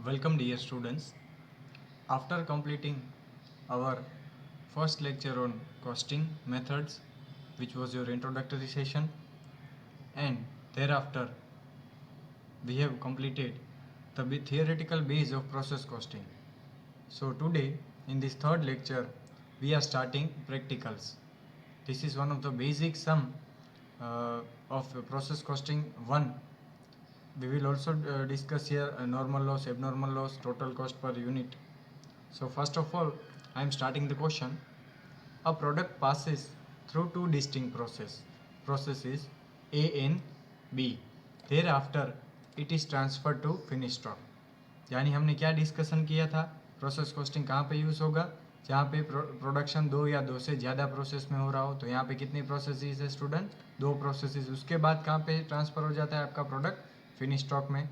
Welcome dear students. After completing our first lecture on costing methods, which was your introductory session, and thereafter we have completed the theoretical base of process costing. So today in this third lecture we are starting practicals. This is one of the basic sum of process costing 1. We will also discuss here normal loss, abnormal loss, total cost per unit. So first of all, I am starting the question. A product passes through two distinct processes A and B. Thereafter, it is transferred to finished stock. यानी हमने क्या discussion किया था, process costing कहाँ पे use होगा, जहाँ पे प्रोडक्शन दो या दो से ज़्यादा प्रोसेस में हो रहा हो. तो यहाँ पे कितनी प्रोसेसेस है स्टूडेंट, दो प्रोसेसेस. उसके बाद कहाँ पे ट्रांसफ़र हो जाता है आपका प्रोडक्ट, फिनिश स्टॉक में.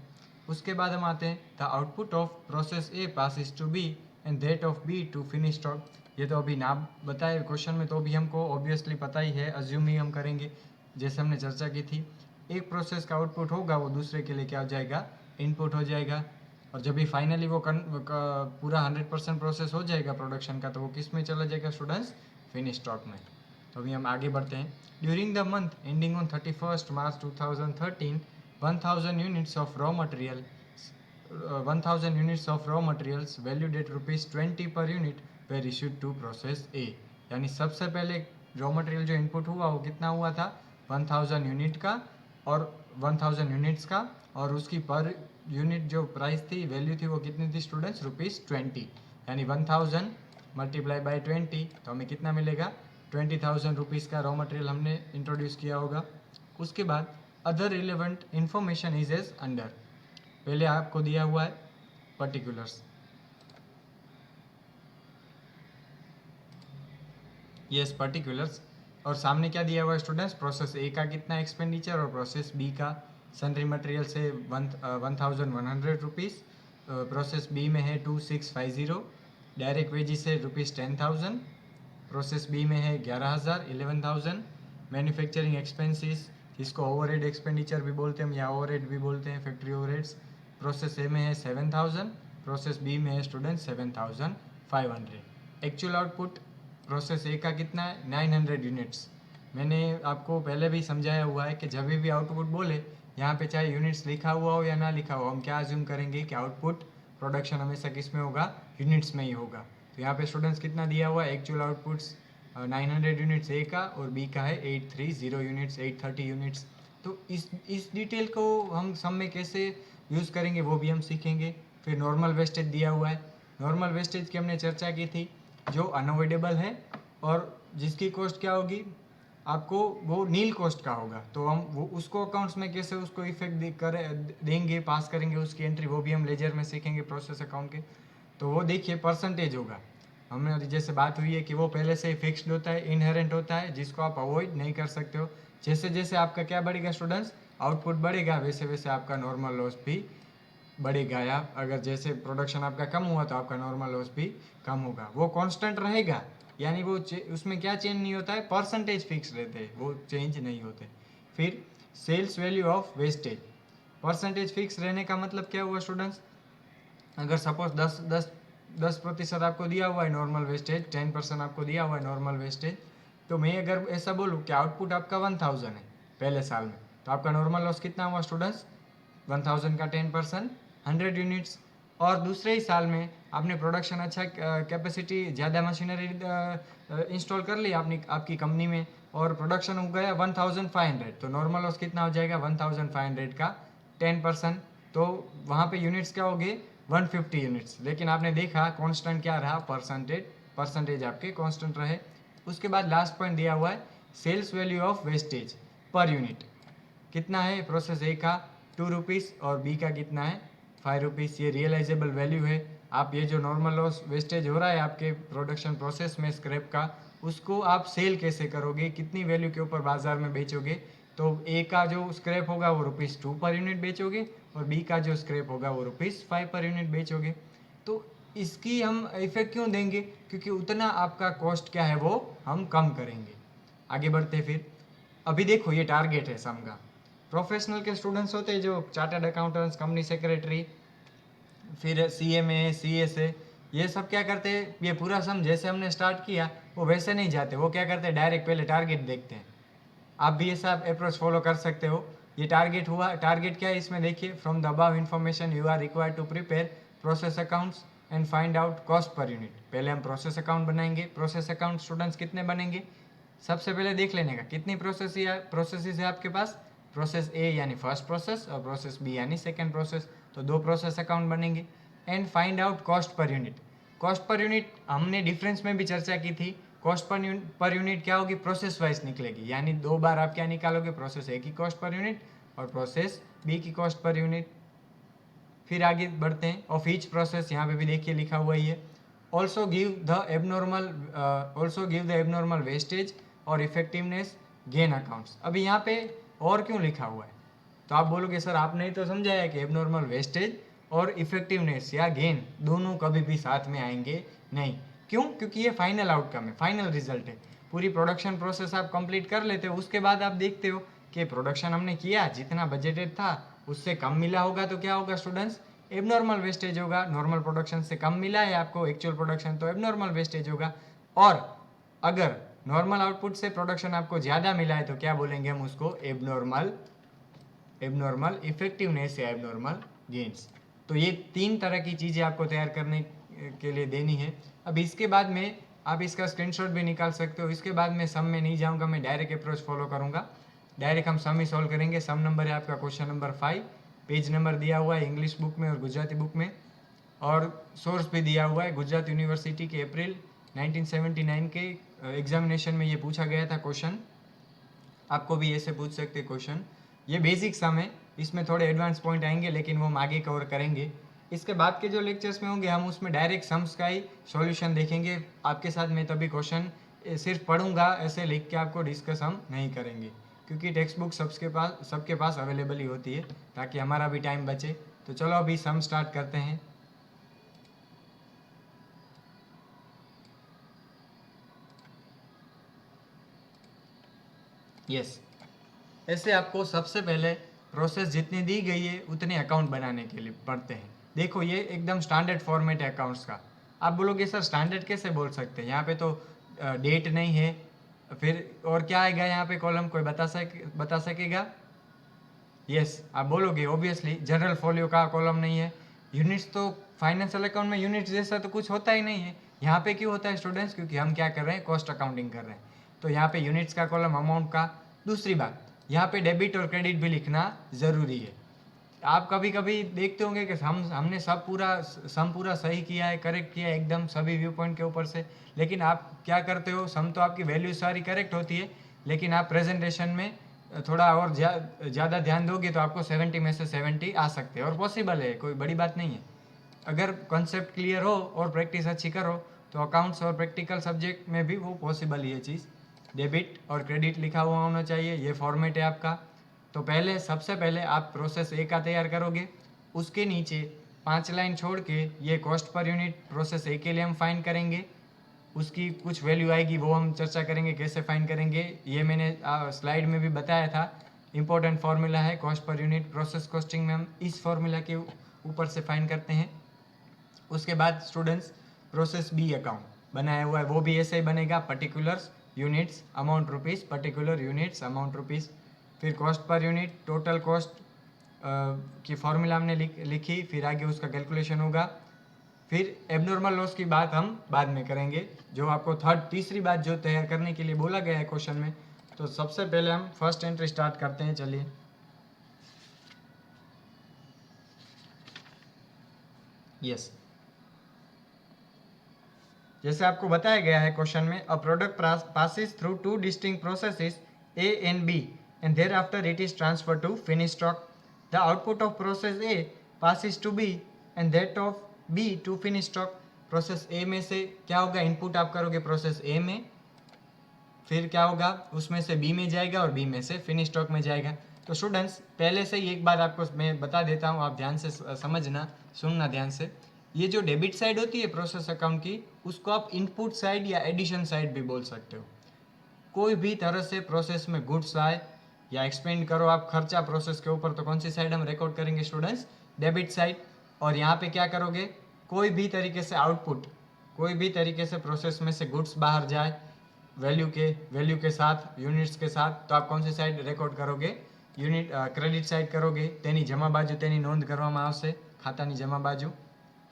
उसके बाद हम आते हैं the output of process A passes to B and that of B to finish stock. ये तो अभी ना बताए क्वेश्चन में, तो अभी हमको ऑब्वियसली पता ही है, अज्यूम ही हम करेंगे जैसे हमने चर्चा की थी. एक प्रोसेस का आउटपुट होगा वो दूसरे के लिए क्या हो जाएगा, इनपुट हो जाएगा. और जब भी फाइनली वो पूरा 100% प्रोसेस हो जाएगा प्रोडक्शन का, तो वो किस में चला जाएगा स्टूडेंट्स, फिनिश स्टॉक में. तो अभी हम आगे बढ़ते हैं. During the month ending on 31st March 2013, 1000 units of raw material 1000 units of raw materials valued at ₹20 per unit were issued to process A. यानी सबसे पहले रॉ मटेरियल जो इनपुट हुआ वो कितना हुआ था, 1000 यूनिट का और 1000 यूनिट्स का, और उसकी पर यूनिट जो प्राइस थी, वैल्यू थी, वो कितनी थी स्टूडेंट्स, ₹20. यानी 1000 मल्टीप्लाई बाई 20, तो हमें कितना मिलेगा, 20,000 रुपीज़ का रॉ मटेरियल हमने इंट्रोड्यूस किया होगा. उसके बाद other relevant information is as under. पहले आपको दिया हुआ है पर्टिकुलर्स, यस पर्टिकुलर्स, और सामने क्या दिया हुआ है स्टूडेंट्स, प्रोसेस ए का कितना एक्सपेंडिचर और प्रोसेस बी का. सनरी मटेरियल से 1100 रुपीज़, प्रोसेस बी में है 2650. डायरेक्ट वेजेस से ₹10,000, प्रोसेस बी में है 11,000. मैन्युफैक्चरिंग एक्सपेंसेस, इसको ओवरहेड एक्सपेंडिचर भी बोलते हैं या ओवरहेड भी बोलते हैं, फैक्ट्री ओवरहेड्स. प्रोसेस ए में है 7,000, प्रोसेस बी में है स्टूडेंट 7,500. एक्चुअल आउटपुट प्रोसेस ए का कितना है, 900 यूनिट्स. मैंने आपको पहले भी समझाया हुआ है कि जब भी आउटपुट बोले, यहाँ पे चाहे यूनिट्स लिखा हुआ हो या ना लिखा हो, हम क्या अज्यूम करेंगे कि आउटपुट प्रोडक्शन हमेशा किस में होगा, यूनिट्स में ही होगा. तो यहाँ पे स्टूडेंट्स कितना दिया हुआ है, एक्चुअल आउटपुट्स 900 यूनिट्स ए का, और बी का है 830 यूनिट्स, 830 यूनिट्स. तो इस डिटेल को हम सम में कैसे यूज़ करेंगे वो भी हम सीखेंगे. फिर नॉर्मल वेस्टेज दिया हुआ है. नॉर्मल वेस्टेज की हमने चर्चा की थी, जो अनअवॉइडेबल है और जिसकी कॉस्ट क्या होगी आपको, वो नील कॉस्ट का होगा. तो हम वो उसको अकाउंट्स में कैसे उसको इफेक्ट देंगे, पास करेंगे उसकी एंट्री, वो भी हम लेजर में सीखेंगे प्रोसेस अकाउंट के. तो वो देखिए परसेंटेज होगा. हमने जैसे बात हुई है कि वो पहले से ही फिक्स्ड होता है, इनहेरेंट होता है, जिसको आप अवॉइड नहीं कर सकते हो. जैसे जैसे आपका क्या बढ़ेगा स्टूडेंट्स, आउटपुट बढ़ेगा, वैसे वैसे आपका नॉर्मल लॉस भी बढ़ेगा. या अगर जैसे प्रोडक्शन आपका कम हुआ तो आपका नॉर्मल लॉस भी कम होगा. वो कांस्टेंट रहेगा, यानी वो उसमें क्या चेंज नहीं होता है, परसेंटेज फिक्स रहते हैं, वो चेंज नहीं होते. फिर sales value of wastage, percentage fix रहने का मतलब क्या हुआ स्टूडेंट्स, अगर सपोज 10% आपको दिया हुआ है नॉर्मल वेस्टेज, 10% आपको दिया हुआ है नॉर्मल वेस्टेज, तो मैं अगर ऐसा बोलूँ कि आउटपुट आपका 1000 है पहले साल में, तो आपका नॉर्मल लॉस कितना हुआ स्टूडेंट्स, 1000 का 10% 100 यूनिट्स. और दूसरे ही साल में आपने प्रोडक्शन अच्छा, कैपेसिटी ज़्यादा मशीनरी इंस्टॉल कर ली आपने आपकी कंपनी में, और प्रोडक्शन हो गया 1500, तो नॉर्मल लॉस कितना हो जाएगा, 1500 का 10%. तो वहाँ पे यूनिट्स क्या हो गए, 150 यूनिट्स. लेकिन आपने देखा कांस्टेंट क्या रहा, परसेंटेज आपके कांस्टेंट रहे. उसके बाद लास्ट पॉइंट दिया हुआ है sales value of wastage per unit, कितना है प्रोसेस ए का ₹2 और बी का कितना है ₹5. ये रियलाइजेबल वैल्यू है. आप ये जो नॉर्मल लॉस वेस्टेज हो रहा है आपके प्रोडक्शन प्रोसेस में स्क्रैप का, उसको आप सेल कैसे करोगे, कितनी वैल्यू के ऊपर बाजार में बेचोगे. तो ए का जो स्क्रैप होगा वो ₹2 पर यूनिट बेचोगे, और बी का जो स्क्रैप होगा वो ₹5 पर यूनिट बेचोगे. तो इसकी हम इफेक्ट क्यों देंगे, क्योंकि उतना आपका कॉस्ट क्या है वो हम कम करेंगे. आगे बढ़ते फिर. अभी देखो ये टारगेट है सम का. प्रोफेशनल के स्टूडेंट्स होते हैं जो चार्टर्ड अकाउंटेंट्स, कंपनी सेक्रेटरी, फिर CMA CSA ये सब क्या करते हैं, ये पूरा सम जैसे हमने स्टार्ट किया वो वैसे नहीं जाते, वो क्या करते हैं डायरेक्ट पहले टारगेट देखते हैं। आप भी ऐसा अप्रोच फॉलो कर सकते हो। ये टारगेट हुआ, टारगेट क्या है इसमें देखिए, from the above information you are required to prepare process accounts and find out cost per unit. पहले हम प्रोसेस अकाउंट बनाएंगे। प्रोसेस अकाउंट स्टूडेंट्स कितने बनेंगे, सबसे पहले देख लेने का कितनी प्रोसेस है आपके पास। प्रोसेस ए यानी फर्स्ट प्रोसेस और प्रोसेस बी यानी सेकेंड प्रोसेस, तो 2 प्रोसेस अकाउंट बनेंगे। And find out cost per unit. Cost per unit हमने डिफरेंस में भी चर्चा की थी। कॉस्ट पर यूनिट क्या होगी, प्रोसेस वाइज निकलेगी, यानी 2 बार आप क्या निकालोगे, प्रोसेस ए की कॉस्ट पर यूनिट और प्रोसेस बी की कॉस्ट पर यूनिट। फिर आगे बढ़ते हैं, ऑफ ईच प्रोसेस, यहाँ पे भी देखिए लिखा हुआ ही है। Also give the abnormal wastage और इफेक्टिवनेस गेन अकाउंट्स। अभी यहाँ पे और क्यों लिखा हुआ है, तो आप बोलोगे सर आपने ही तो समझाया कि एबनॉर्मल वेस्टेज और इफेक्टिवनेस या गेन दोनों कभी भी साथ में आएंगे नहीं। क्यों, क्योंकि ये फाइनल आउटकम है, फाइनल रिजल्ट है। पूरी प्रोडक्शन प्रोसेस आप कंप्लीट कर लेते हो, उसके बाद आप देखते हो कि प्रोडक्शन हमने किया, जितना बजटेड था उससे कम मिला होगा तो क्या होगा स्टूडेंट्स, एबनॉर्मल वेस्टेज होगा। नॉर्मल प्रोडक्शन से कम मिला है आपको एक्चुअल प्रोडक्शन, तो एबनॉर्मल वेस्टेज होगा। और अगर नॉर्मल आउटपुट से प्रोडक्शन आपको ज़्यादा मिला है तो क्या बोलेंगे हम उसको, एबनॉर्मल इफेक्टिवनेस या एबनॉर्मल गेन्स। तो ये 3 तरह की चीज़ें आपको तैयार करने के लिए देनी है। अब इसके बाद में आप इसका स्क्रीनशॉट भी निकाल सकते हो। इसके बाद मैं सम में नहीं जाऊंगा, मैं डायरेक्ट अप्रोच फॉलो करूंगा। डायरेक्ट हम सम ही सॉल्व करेंगे। सम नंबर है आपका क्वेश्चन नंबर 5, पेज नंबर दिया हुआ है इंग्लिश बुक में और गुजराती बुक में, और सोर्स भी दिया हुआ है गुजरात यूनिवर्सिटी के अप्रैल 1979 के एग्जामिनेशन में ये पूछा गया था क्वेश्चन। आपको भी ऐसे पूछ सकते क्वेश्चन। ये बेसिक सम है, इसमें थोड़े एडवांस पॉइंट आएंगे लेकिन वो हम आगे कवर करेंगे। इसके बाद के जो लेक्चर्स में होंगे हम उसमें डायरेक्ट सम्स का ही सॉल्यूशन देखेंगे आपके साथ। मैं तभी क्वेश्चन सिर्फ पढ़ूंगा, ऐसे लिख के आपको डिस्कस हम नहीं करेंगे, क्योंकि टेक्स्ट बुक सबके पास अवेलेबल ही होती है, ताकि हमारा भी टाइम बचे। तो चलो अभी सम स्टार्ट करते हैं। यस, ऐसे आपको सबसे पहले प्रोसेस जितनी दी गई है उतने अकाउंट बनाने के लिए पढ़ते हैं। देखो ये एकदम स्टैंडर्ड फॉर्मेट है अकाउंट्स का। आप बोलोगे सर स्टैंडर्ड कैसे बोल सकते हैं, यहाँ पे तो डेट नहीं है, फिर और क्या आएगा यहाँ पे कॉलम, कोई बता सकेगा। यस, आप बोलोगे ऑब्वियसली जनरल फोलियो का कॉलम नहीं है। यूनिट्स तो फाइनेंशियल अकाउंट में यूनिट्स जैसा तो कुछ होता ही नहीं है। यहाँ पे क्यों होता है स्टूडेंट्स, क्योंकि हम क्या कर रहे हैं, कॉस्ट अकाउंटिंग कर रहे हैं। तो यहाँ पे यूनिट्स का कॉलम, अमाउंट का। दूसरी बात, यहाँ पे डेबिट और क्रेडिट भी लिखना ज़रूरी है। आप कभी कभी देखते होंगे कि हमने सम पूरा सही किया है, करेक्ट किया है एकदम सभी व्यू पॉइंट के ऊपर से, लेकिन आप क्या करते हो, सम तो आपकी वैल्यू सारी करेक्ट होती है, लेकिन आप प्रेजेंटेशन में थोड़ा और ज़्यादा ध्यान दोगे तो आपको 70 में से 70 आ सकते हैं, और पॉसिबल है, कोई बड़ी बात नहीं है। अगर कॉन्सेप्ट क्लियर हो और प्रैक्टिस अच्छी करो तो अकाउंट्स और प्रैक्टिकल सब्जेक्ट में भी वो पॉसिबल ही है चीज़। डेबिट और क्रेडिट लिखा हुआ होना चाहिए, ये फॉर्मेट है आपका। तो पहले सबसे पहले आप प्रोसेस ए का तैयार करोगे, उसके नीचे 5 लाइन छोड़ के ये कॉस्ट पर यूनिट प्रोसेस ए के लिए हम फाइंड करेंगे। उसकी कुछ वैल्यू आएगी, वो हम चर्चा करेंगे कैसे फाइंड करेंगे। ये मैंने स्लाइड में भी बताया था, इंपॉर्टेंट फार्मूला है cost per unit. Process costing में हम इस फार्मूला के ऊपर से फाइंड करते हैं। उसके बाद स्टूडेंट्स प्रोसेस बी अकाउंट बनाया हुआ है, वो भी ऐसे ही बनेगा, particulars units amount rupees, particular units amount rupees. फिर cost per unit total cost की फॉर्मूला हमने लिखी, फिर आगे उसका कैलकुलेशन होगा। फिर एबनॉर्मल लॉस की बात हम बाद में करेंगे, जो आपको तीसरी बात जो तैयार करने के लिए बोला गया है क्वेश्चन में। तो सबसे पहले हम फर्स्ट एंट्री स्टार्ट करते हैं, चलिए। यस, जैसे आपको बताया गया है क्वेश्चन में, a product passes through 2 distinct processes A and B and thereafter it is transferred to finished stock. The output of process A passes to B and that of B to finished stock. Process A में से क्या होगा, input आप करोगे process A में, फिर क्या होगा उसमें से B में जाएगा और B में से फिनिश स्टॉक में जाएगा। तो स्टूडेंट्स पहले से ही एक बात आपको मैं बता देता हूँ, आप ध्यान से समझना, सुनना ध्यान से। ये जो डेबिट साइड होती है प्रोसेस अकाउंट की, उसको आप इनपुट साइड या एडिशन साइड भी बोल सकते हो। कोई भी तरह से प्रोसेस में गुड्स आए या एक्सपेंड करो आप खर्चा प्रोसेस के ऊपर, तो कौन सी साइड हम रिकॉर्ड करेंगे स्टूडेंट्स, डेबिट साइड। और यहाँ पे क्या करोगे, कोई भी तरीके से आउटपुट, कोई भी तरीके से प्रोसेस में से गुड्स बाहर जाए वैल्यू के साथ, यूनिट्स के साथ, तो आप कौन सी साइड रेकॉर्ड करोगे, યુનિટ ક્રેડિટ સાઇડ કરોગે, તેની જમા બાજુ તેની નોંધ કરવામાં આવશે, ખાતાની જમા બાજુ,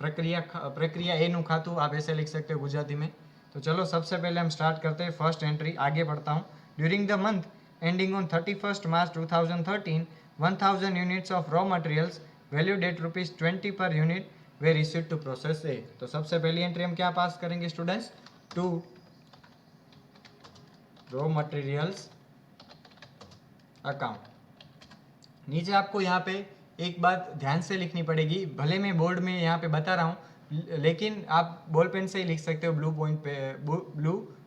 प्रक्रिया ए નું खातू, आप ऐसे लिख सकते हो गुजराती में। तो चलो सबसे पहले हम स्टार्ट करते हैं फर्स्ट एंट्री, आगे बढ़ता हूँ। During the month ending on 31 March 2013 1000 units of raw materials valued at ₹20 per unit we received to process A. तो सबसे पहली एंट्री हम क्या पास करेंगे students, to raw materials account. नीचे आपको यहाँ पे एक बात ध्यान से लिखनी पड़ेगी, भले मैं बोर्ड में यहाँ पे बता रहा हूँ लेकिन आप बॉल पेन से ही लिख सकते हो, ब्लू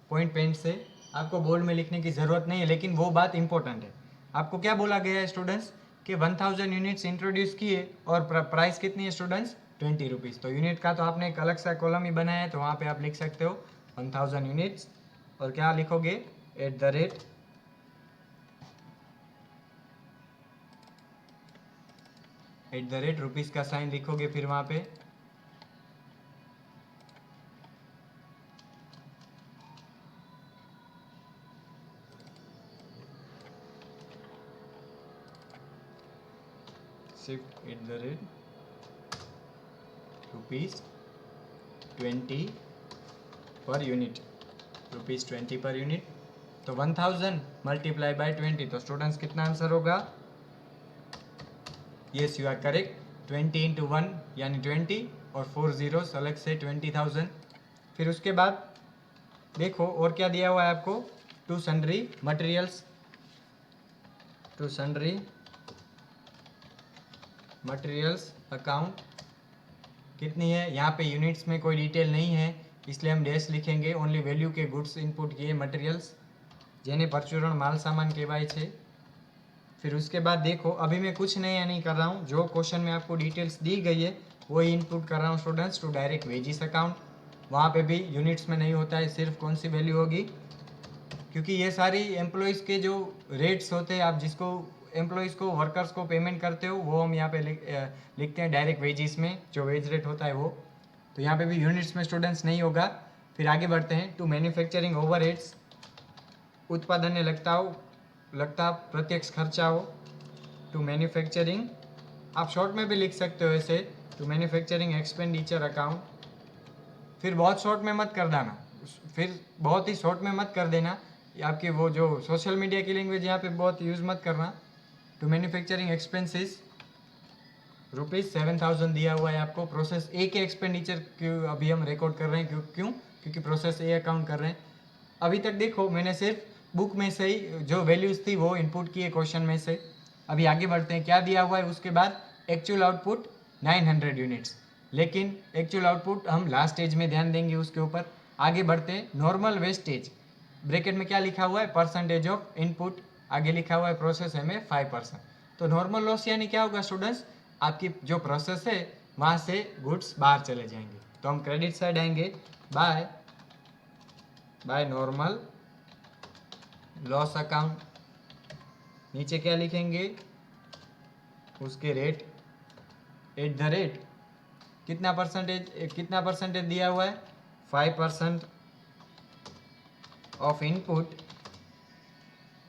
पॉइंट पेन से, आपको बोर्ड में लिखने की ज़रूरत नहीं है, लेकिन वो बात इंपॉर्टेंट है। आपको क्या बोला गया है स्टूडेंट्स कि 1000 यूनिट्स इंट्रोड्यूस किए और प्राइस कितनी है स्टूडेंट्स, ₹20। तो यूनिट का तो आपने एक अलग सा कॉलम ही बनाया है, तो वहाँ पे आप लिख सकते हो 1000 यूनिट्स, और क्या लिखोगे, @ रुपीज़ का साइन लिखोगे, फिर वहाँ पे सिर्फ @ ₹20 पर यूनिट, ₹20 पर यूनिट। तो 1000 मल्टीप्लाई बाय 20, तो स्टूडेंट्स कितना आंसर होगा, यस यू आर करेक्ट, 20 × 1 यानी 20 और 4 zeros अलग से 20,000। फिर उसके बाद देखो और क्या दिया हुआ है आपको, टू सन्ड्री मटेरियल्स अकाउंट कितनी है, यहाँ पे यूनिट्स में कोई डिटेल नहीं है इसलिए हम डैश लिखेंगे, ओनली वैल्यू के गुड्स इनपुट किए मटेरियल्स, जेने परचूरण माल सामान कहवाय छे। फिर उसके बाद देखो अभी मैं कुछ नया नहीं कर रहा हूँ, जो क्वेश्चन में आपको डिटेल्स दी गई है वही इनपुट कर रहा हूँ students, to direct wages account. वहाँ पे भी यूनिट्स में नहीं होता है, सिर्फ कौन सी वैल्यू होगी, क्योंकि ये सारी एम्प्लॉयज़ के जो रेट्स होते हैं, आप जिसको एम्प्लॉयज़ को, वर्कर्स को पेमेंट करते हो, वो हम यहाँ पे लिखते हैं डायरेक्ट वेजिस में, जो वेज रेट होता है वो। तो यहाँ पे भी यूनिट्स में स्टूडेंट्स नहीं होगा। फिर आगे बढ़ते हैं, टू मैन्युफैक्चरिंग ओवरहेड्स, उत्पादन ने लगता प्रत्यक्ष खर्चा हो, टू मैन्युफैक्चरिंग, आप शॉर्ट में भी लिख सकते हो ऐसे, टू मैन्युफैक्चरिंग एक्सपेंडिचर अकाउंट। फिर बहुत शॉर्ट में मत कर देना, बहुत ही शॉर्ट में मत कर देना, आपकी वो जो सोशल मीडिया की लैंग्वेज यहाँ पे बहुत यूज़ मत करना। टू मैन्युफैक्चरिंग एक्सपेंसेस ₹7,000 दिया हुआ है आपको, प्रोसेस ए के एक्सपेंडिचर क्यों अभी हम रिकॉर्ड कर रहे हैं, क्योंकि प्रोसेस ए अकाउंट कर रहे हैं। अभी तक देखो मैंने सिर्फ बुक में से ही जो वैल्यूज़ थी वो इनपुट किए क्वेश्चन में से। अभी आगे बढ़ते हैं, क्या दिया हुआ है उसके बाद, एक्चुअल आउटपुट 900 यूनिट्स, लेकिन एक्चुअल आउटपुट हम लास्ट स्टेज में ध्यान देंगे उसके ऊपर। आगे बढ़ते हैं, नॉर्मल वेस्टेज, ब्रैकेट में क्या लिखा हुआ है, परसेंटेज ऑफ इनपुट, आगे लिखा हुआ है प्रोसेस है में 5%। तो नॉर्मल लॉस यानी क्या होगा स्टूडेंट्स, आपकी जो प्रोसेस है वहाँ से गुड्स बाहर चले जाएंगे, तो हम क्रेडिट साइड आएंगे, बाय नॉर्मल लॉस अकाउंट। नीचे क्या लिखेंगे, उसके रेट, @ कितना परसेंटेज दिया हुआ है, 5% ऑफ इनपुट।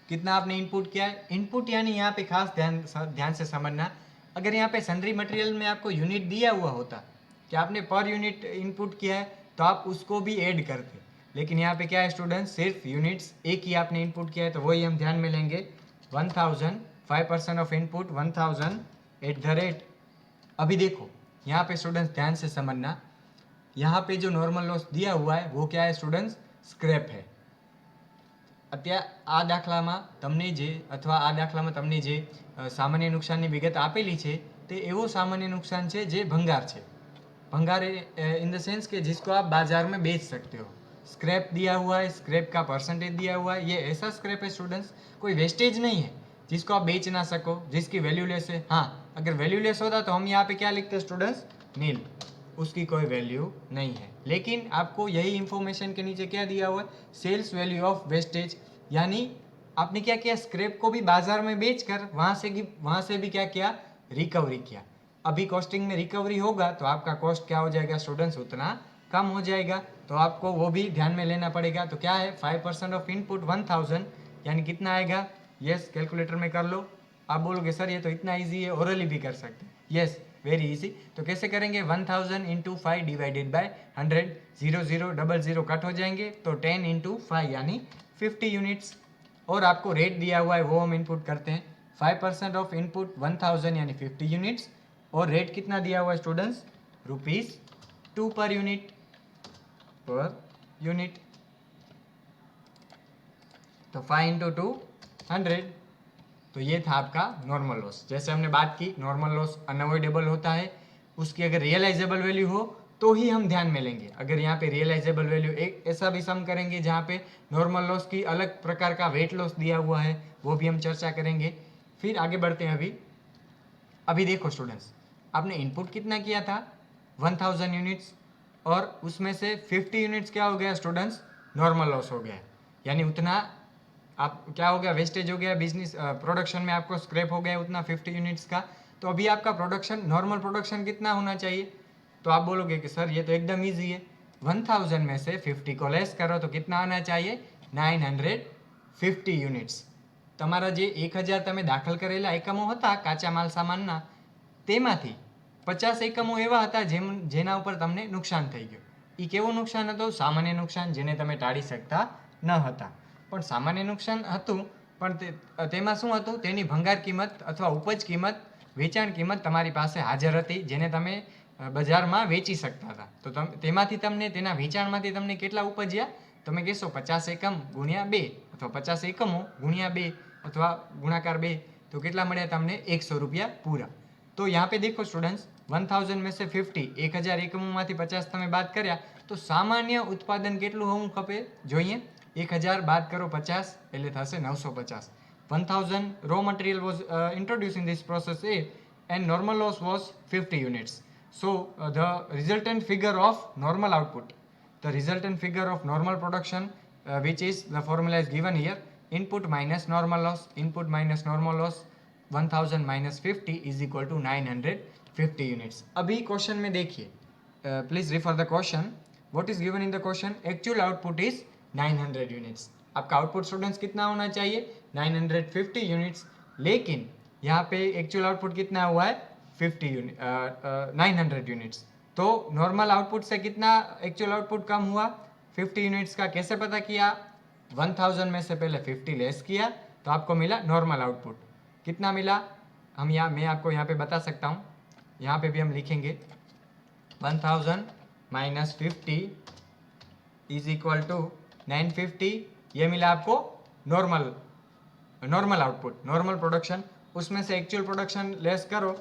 कितना आपने इनपुट किया है, इनपुट यानी यहाँ पे खास ध्यान से समझना, अगर यहाँ पे सन्ड्री मटेरियल में आपको यूनिट दिया हुआ होता कि आपने पर यूनिट इनपुट किया है तो आप उसको भी ऐड करते, लेकिन यहाँ पे क्या है स्टूडेंट्स, सिर्फ यूनिट्स एक ही आपने इनपुट किया है, तो वही हम ध्यान में लेंगे, 1000, 5% ऑफ इनपुट 1000 @ अभी देखो यहाँ पे स्टूडेंट्स ध्यान से समझना, यहाँ पे जो नॉर्मल लॉस दिया हुआ है वो क्या है स्टूडेंट्स, स्क्रैप है। આ દાખલામાં તમને જે સામાન્ય નુકસાનની વિગત આપેલી છે તે એવો સામાન્ય નુકસાન છે જે ભંગાર છે, भंगार इन द सेंस कि जिसको आप बाजार में बेच सकते हो। स्क्रैप दिया हुआ है, स्क्रैप का परसेंटेज दिया हुआ है, ये ऐसा स्क्रैप है स्टूडेंट्स, कोई वेस्टेज नहीं है जिसको आप बेच ना सको, जिसकी वैल्यूलेस है। हाँ, अगर वैल्यूलेस होता तो हम यहाँ पे क्या लिखते स्टूडेंट्स, नील, उसकी कोई वैल्यू नहीं है। लेकिन आपको यही इंफॉर्मेशन के नीचे क्या दिया हुआ है, सेल्स वैल्यू ऑफ वेस्टेज, यानी आपने क्या किया, स्क्रैप को भी बाजार में बेचकर वहाँ से भी क्या किया, रिकवरी किया। अभी कॉस्टिंग में रिकवरी होगा तो आपका कॉस्ट क्या हो जाएगा स्टूडेंट्स, उतना कम हो जाएगा, तो आपको वो भी ध्यान में लेना पड़ेगा। तो क्या है 5% ऑफ इनपुट 1000 यानी कितना आएगा, यस कैलकुलेटर में कर लो। आप बोलोगे सर ये तो इतना इजी है, ओरली भी कर सकते हैं, यस वेरी इजी। तो कैसे करेंगे, 1000 इंटू 5 डिवाइडेड बाय 100, 0 0 0 0 कट हो जाएंगे, तो 10 इंटू 5 यानी 50 यूनिट्स। और आपको रेट दिया हुआ है वो हम इनपुट करते हैं, 5% ऑफ इनपुट 1000 यानी 50 यूनिट्स, और रेट कितना दिया हुआ है स्टूडेंट्स, ₹2 पर यूनिट। तो 5 इंटू 2 100। तो ये था आपका नॉर्मल लॉस। जैसे हमने बात की नॉर्मल लॉस अनअवॉइडेबल होता है, उसकी अगर रियलाइजेबल वैल्यू हो तो ही हम ध्यान में लेंगे। अगर यहाँ पे रियलाइजेबल वैल्यू, एक ऐसा भी सम करेंगे जहाँ पे नॉर्मल लॉस की अलग प्रकार का वेट लॉस दिया हुआ है, वो भी हम चर्चा करेंगे। फिर आगे बढ़ते हैं। अभी देखो स्टूडेंट्स, आपने इनपुट कितना किया था 1000 यूनिट्स, और उसमें से 50 यूनिट्स क्या हो गया स्टूडेंट्स, नॉर्मल लॉस हो गया, यानी उतना आप क्या हो गया, वेस्टेज हो गया, बिजनेस प्रोडक्शन में आपको स्क्रैप हो गया उतना 50 यूनिट्स का। तो अभी आपका प्रोडक्शन, नॉर्मल प्रोडक्शन कितना होना चाहिए, तो आप बोलोगे कि सर ये तो एकदम ईजी है, 1000 में से 50 को लेस करो तो कितना आना चाहिए, 950 यूनिट्स। તમારા જે 1000 તમે દાખલ કરેલા એકમો હતા કાચા માલ સામાનના, તેમાંથી 50 એકમો એવા હતા જેના ઉપર તમને નુકસાન થઈ ગયું. એ કેવું નુકસાન હતું, સામાન્ય નુકસાન, જેને તમે ટાળી શકતા ન હતા. પણ સામાન્ય નુકસાન હતું, પણ તેમાં શું હતું, તેની ભંગાર કિંમત અથવા ઉપજ કિંમત, વેચાણ કિંમત તમારી પાસે હાજર હતી, જેને તમે બજારમાં વેચી શકતા હતા. તો તેમાંથી તમને, તેના વેચાણમાંથી તમને કેટલા ઉપજ્યા, તમે કહેશો 50 એકમ ગુણ્યા 2 અથવા 50 એકમો ગુણ્યા 2 अथवा गुणाकार 2, तो कितना મળ્યા તમને, 100 रुपया पूरा। तो यहाँ पे देखो स्टूडेंट्स, 1000 में से 50, 1000 એકમોમાંથી 50 તમે બાદ કર્યા, તો સામાન્ય ઉત્પાદન કેટલું હોવું ખપે જોઈએ, 1000 બાદ કરો 50 એટલે થશે 950। 1000 raw material was introduced in this process A and normal loss was 50 units. So the resultant figure of normal output, the resultant figure of normal production, which is the formula is given here, input minus normal loss, input minus normal loss 1000 minus 50 is equal to 950 units। अभी question में देखिए, please refer the question, what is given in the question, actual output is 900 units. आपका output students कितना होना चाहिए, 950 units, लेकिन यहाँ पे एक्चुअल आउटपुट कितना हुआ है 900 यूनिट्स। तो नॉर्मल आउटपुट से कितना एक्चुअल आउटपुट कम हुआ, 50 यूनिट्स का। कैसे पता किया, 1000 में से पहले 50 लेस किया तो आपको मिला नॉर्मल आउटपुट। कितना मिला, हम यहाँ, मैं आपको यहाँ पे बता सकता हूँ, यहाँ पे भी हम लिखेंगे 1000 माइनस 50 इज इक्वल टू 950, ये मिला आपको नॉर्मल आउटपुट, नॉर्मल प्रोडक्शन। उसमें से एक्चुअल प्रोडक्शन लेस करो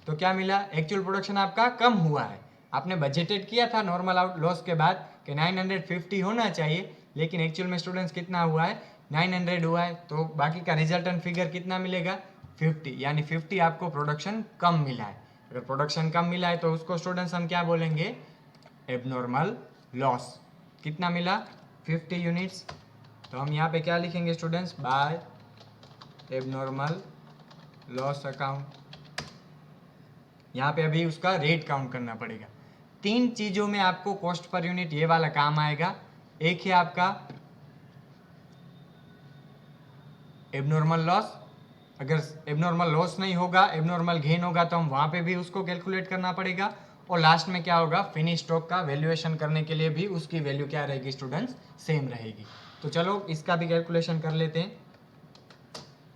तो क्या मिला, एक्चुअल प्रोडक्शन आपका कम हुआ है। आपने बजटेड किया था नॉर्मल आउट लॉस के बाद कि 950 होना चाहिए, लेकिन एक्चुअल में स्टूडेंट्स कितना हुआ है, 900 हुआ है। तो बाकी का रिजल्टेंट फिगर कितना मिलेगा, 50, यानी 50 आपको प्रोडक्शन कम मिला है। अगर प्रोडक्शन कम मिला है तो उसको स्टूडेंट्स हम क्या बोलेंगे, एबनॉर्मल लॉस। कितना मिला, 50 यूनिट्स। तो हम यहाँ पे क्या लिखेंगे students, by abnormal loss account. यहाँ पे अभी उसका रेट काउंट करना पड़ेगा। 3 चीज़ों में आपको कॉस्ट पर यूनिट ये वाला काम आएगा। एक है आपका एबनॉर्मल लॉस, अगर एबनॉर्मल लॉस नहीं होगा, एबनॉर्मल गेन होगा तो हम वहाँ पे भी उसको कैलकुलेट करना पड़ेगा। और लास्ट में क्या होगा, फिनिश स्टॉक का वैल्यूएशन करने के लिए भी उसकी वैल्यू क्या रहेगी स्टूडेंट्स, सेम रहेगी। तो चलो इसका भी कैलकुलेशन कर लेते हैं।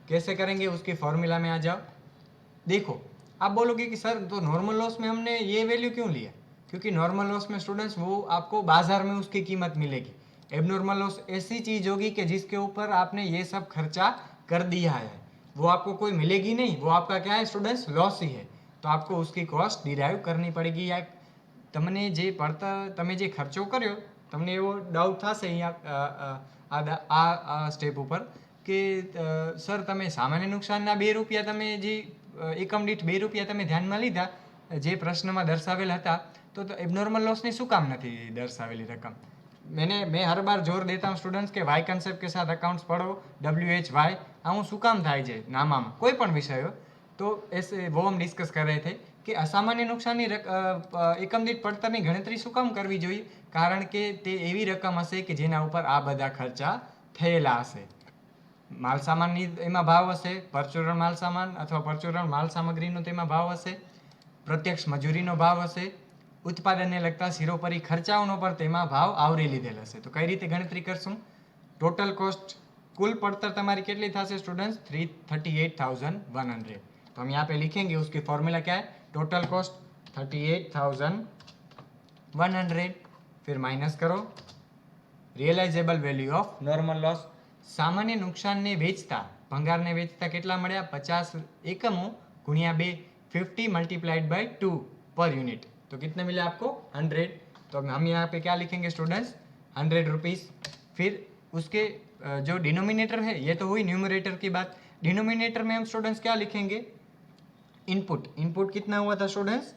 कैसे करेंगे, उसकी फॉर्मूला में आ जाओ। देखो आप बोलोगे कि सर तो नॉर्मल लॉस में हमने ये वैल्यू क्यों लिया, क्योंकि नॉर्मल लॉस में स्टूडेंट्स वो आपको बाजार में उसकी कीमत मिलेगी। एबनॉर्मल लॉस ऐसी चीज़ होगी कि जिसके ऊपर आपने ये सब खर्चा कर दिया है, वो आपको कोई मिलेगी नहीं, वो आपका क्या है स्टूडेंट्स, लॉस ही है। तो आपको उसकी कॉस्ट डिराइव करनी पड़ेगी। या તમને જે પડતર, તમે જે ખર્ચો કર્યો, તમને એવો ડાઉટ થશે અહીંયા આ સ્ટેપ ઉપર કે સર તમે સામાન્ય નુકસાનના 2 રૂપિયા તમે જે એકમ દીઠ 2 રૂપિયા તમે ધ્યાનમાં લીધા જે પ્રશ્નમાં દર્શાવેલ હતા, તો એબનોર્મલ લોસની શું કામ નથી દર્શાવેલી રકમ। मैं हर बार जोर देता हूँ स्टूडेंट्स के वाई कंसेप्ट के साथ अकाउंट्स पढ़ो, WH वाई, आ हूँ શું કામ થાય છે નામામાં કોઈ પણ વિષય हो। तो ऐसे वो हम ડિસ્કસ कर रहे थे કે અસામાન્ય નુકસાનની એકમ દીઠ પડતરની ગણતરી શું કામ કરવી જોઈએ, કારણ કે તે એવી રકમ હશે કે જેના ઉપર આ બધા ખર્ચા થયેલા હશે. માલસામાનની એમાં ભાવ હશે, પરચુરણ માલસામાન અથવા પરચુરણ માલ સામગ્રીનો તેમાં ભાવ હશે, પ્રત્યક્ષ મજૂરીનો ભાવ હશે, ઉત્પાદનને લગતા સિરોપરી ખર્ચાઓનો પણ તેમાં ભાવ આવરી લીધેલ હશે. તો કઈ રીતે ગણતરી કરશું? ટોટલ કોસ્ટ कुल पड़तर तुम्हारी कितनी था स्टूडेंट्स 338,100. तो हम यहाँ पे लिखेंगे उसकी फॉर्मूला क्या है, टोटल कॉस्ट 38,100, फिर माइनस करो realisable value of normal loss. सामान्य नुकसान ने वेचता भंगार ने वेचता કેટલા મળ્યા 50 એકમો गुणिया 2 50 मल्टीप्लाइड बाय 2 पर यूनिट. तो कितने मिले आपको 100. तो हम यहाँ पे क्या लिखेंगे स्टूडेंट्स 100 रुपीज़. फिर उसके जो डिनोमिनेटर है ये तो हुई न्यूमरेटर की बात. डिनोमिनेटर में हम स्टूडेंट्स क्या लिखेंगे, इनपुट. इनपुट कितना हुआ था स्टूडेंट्स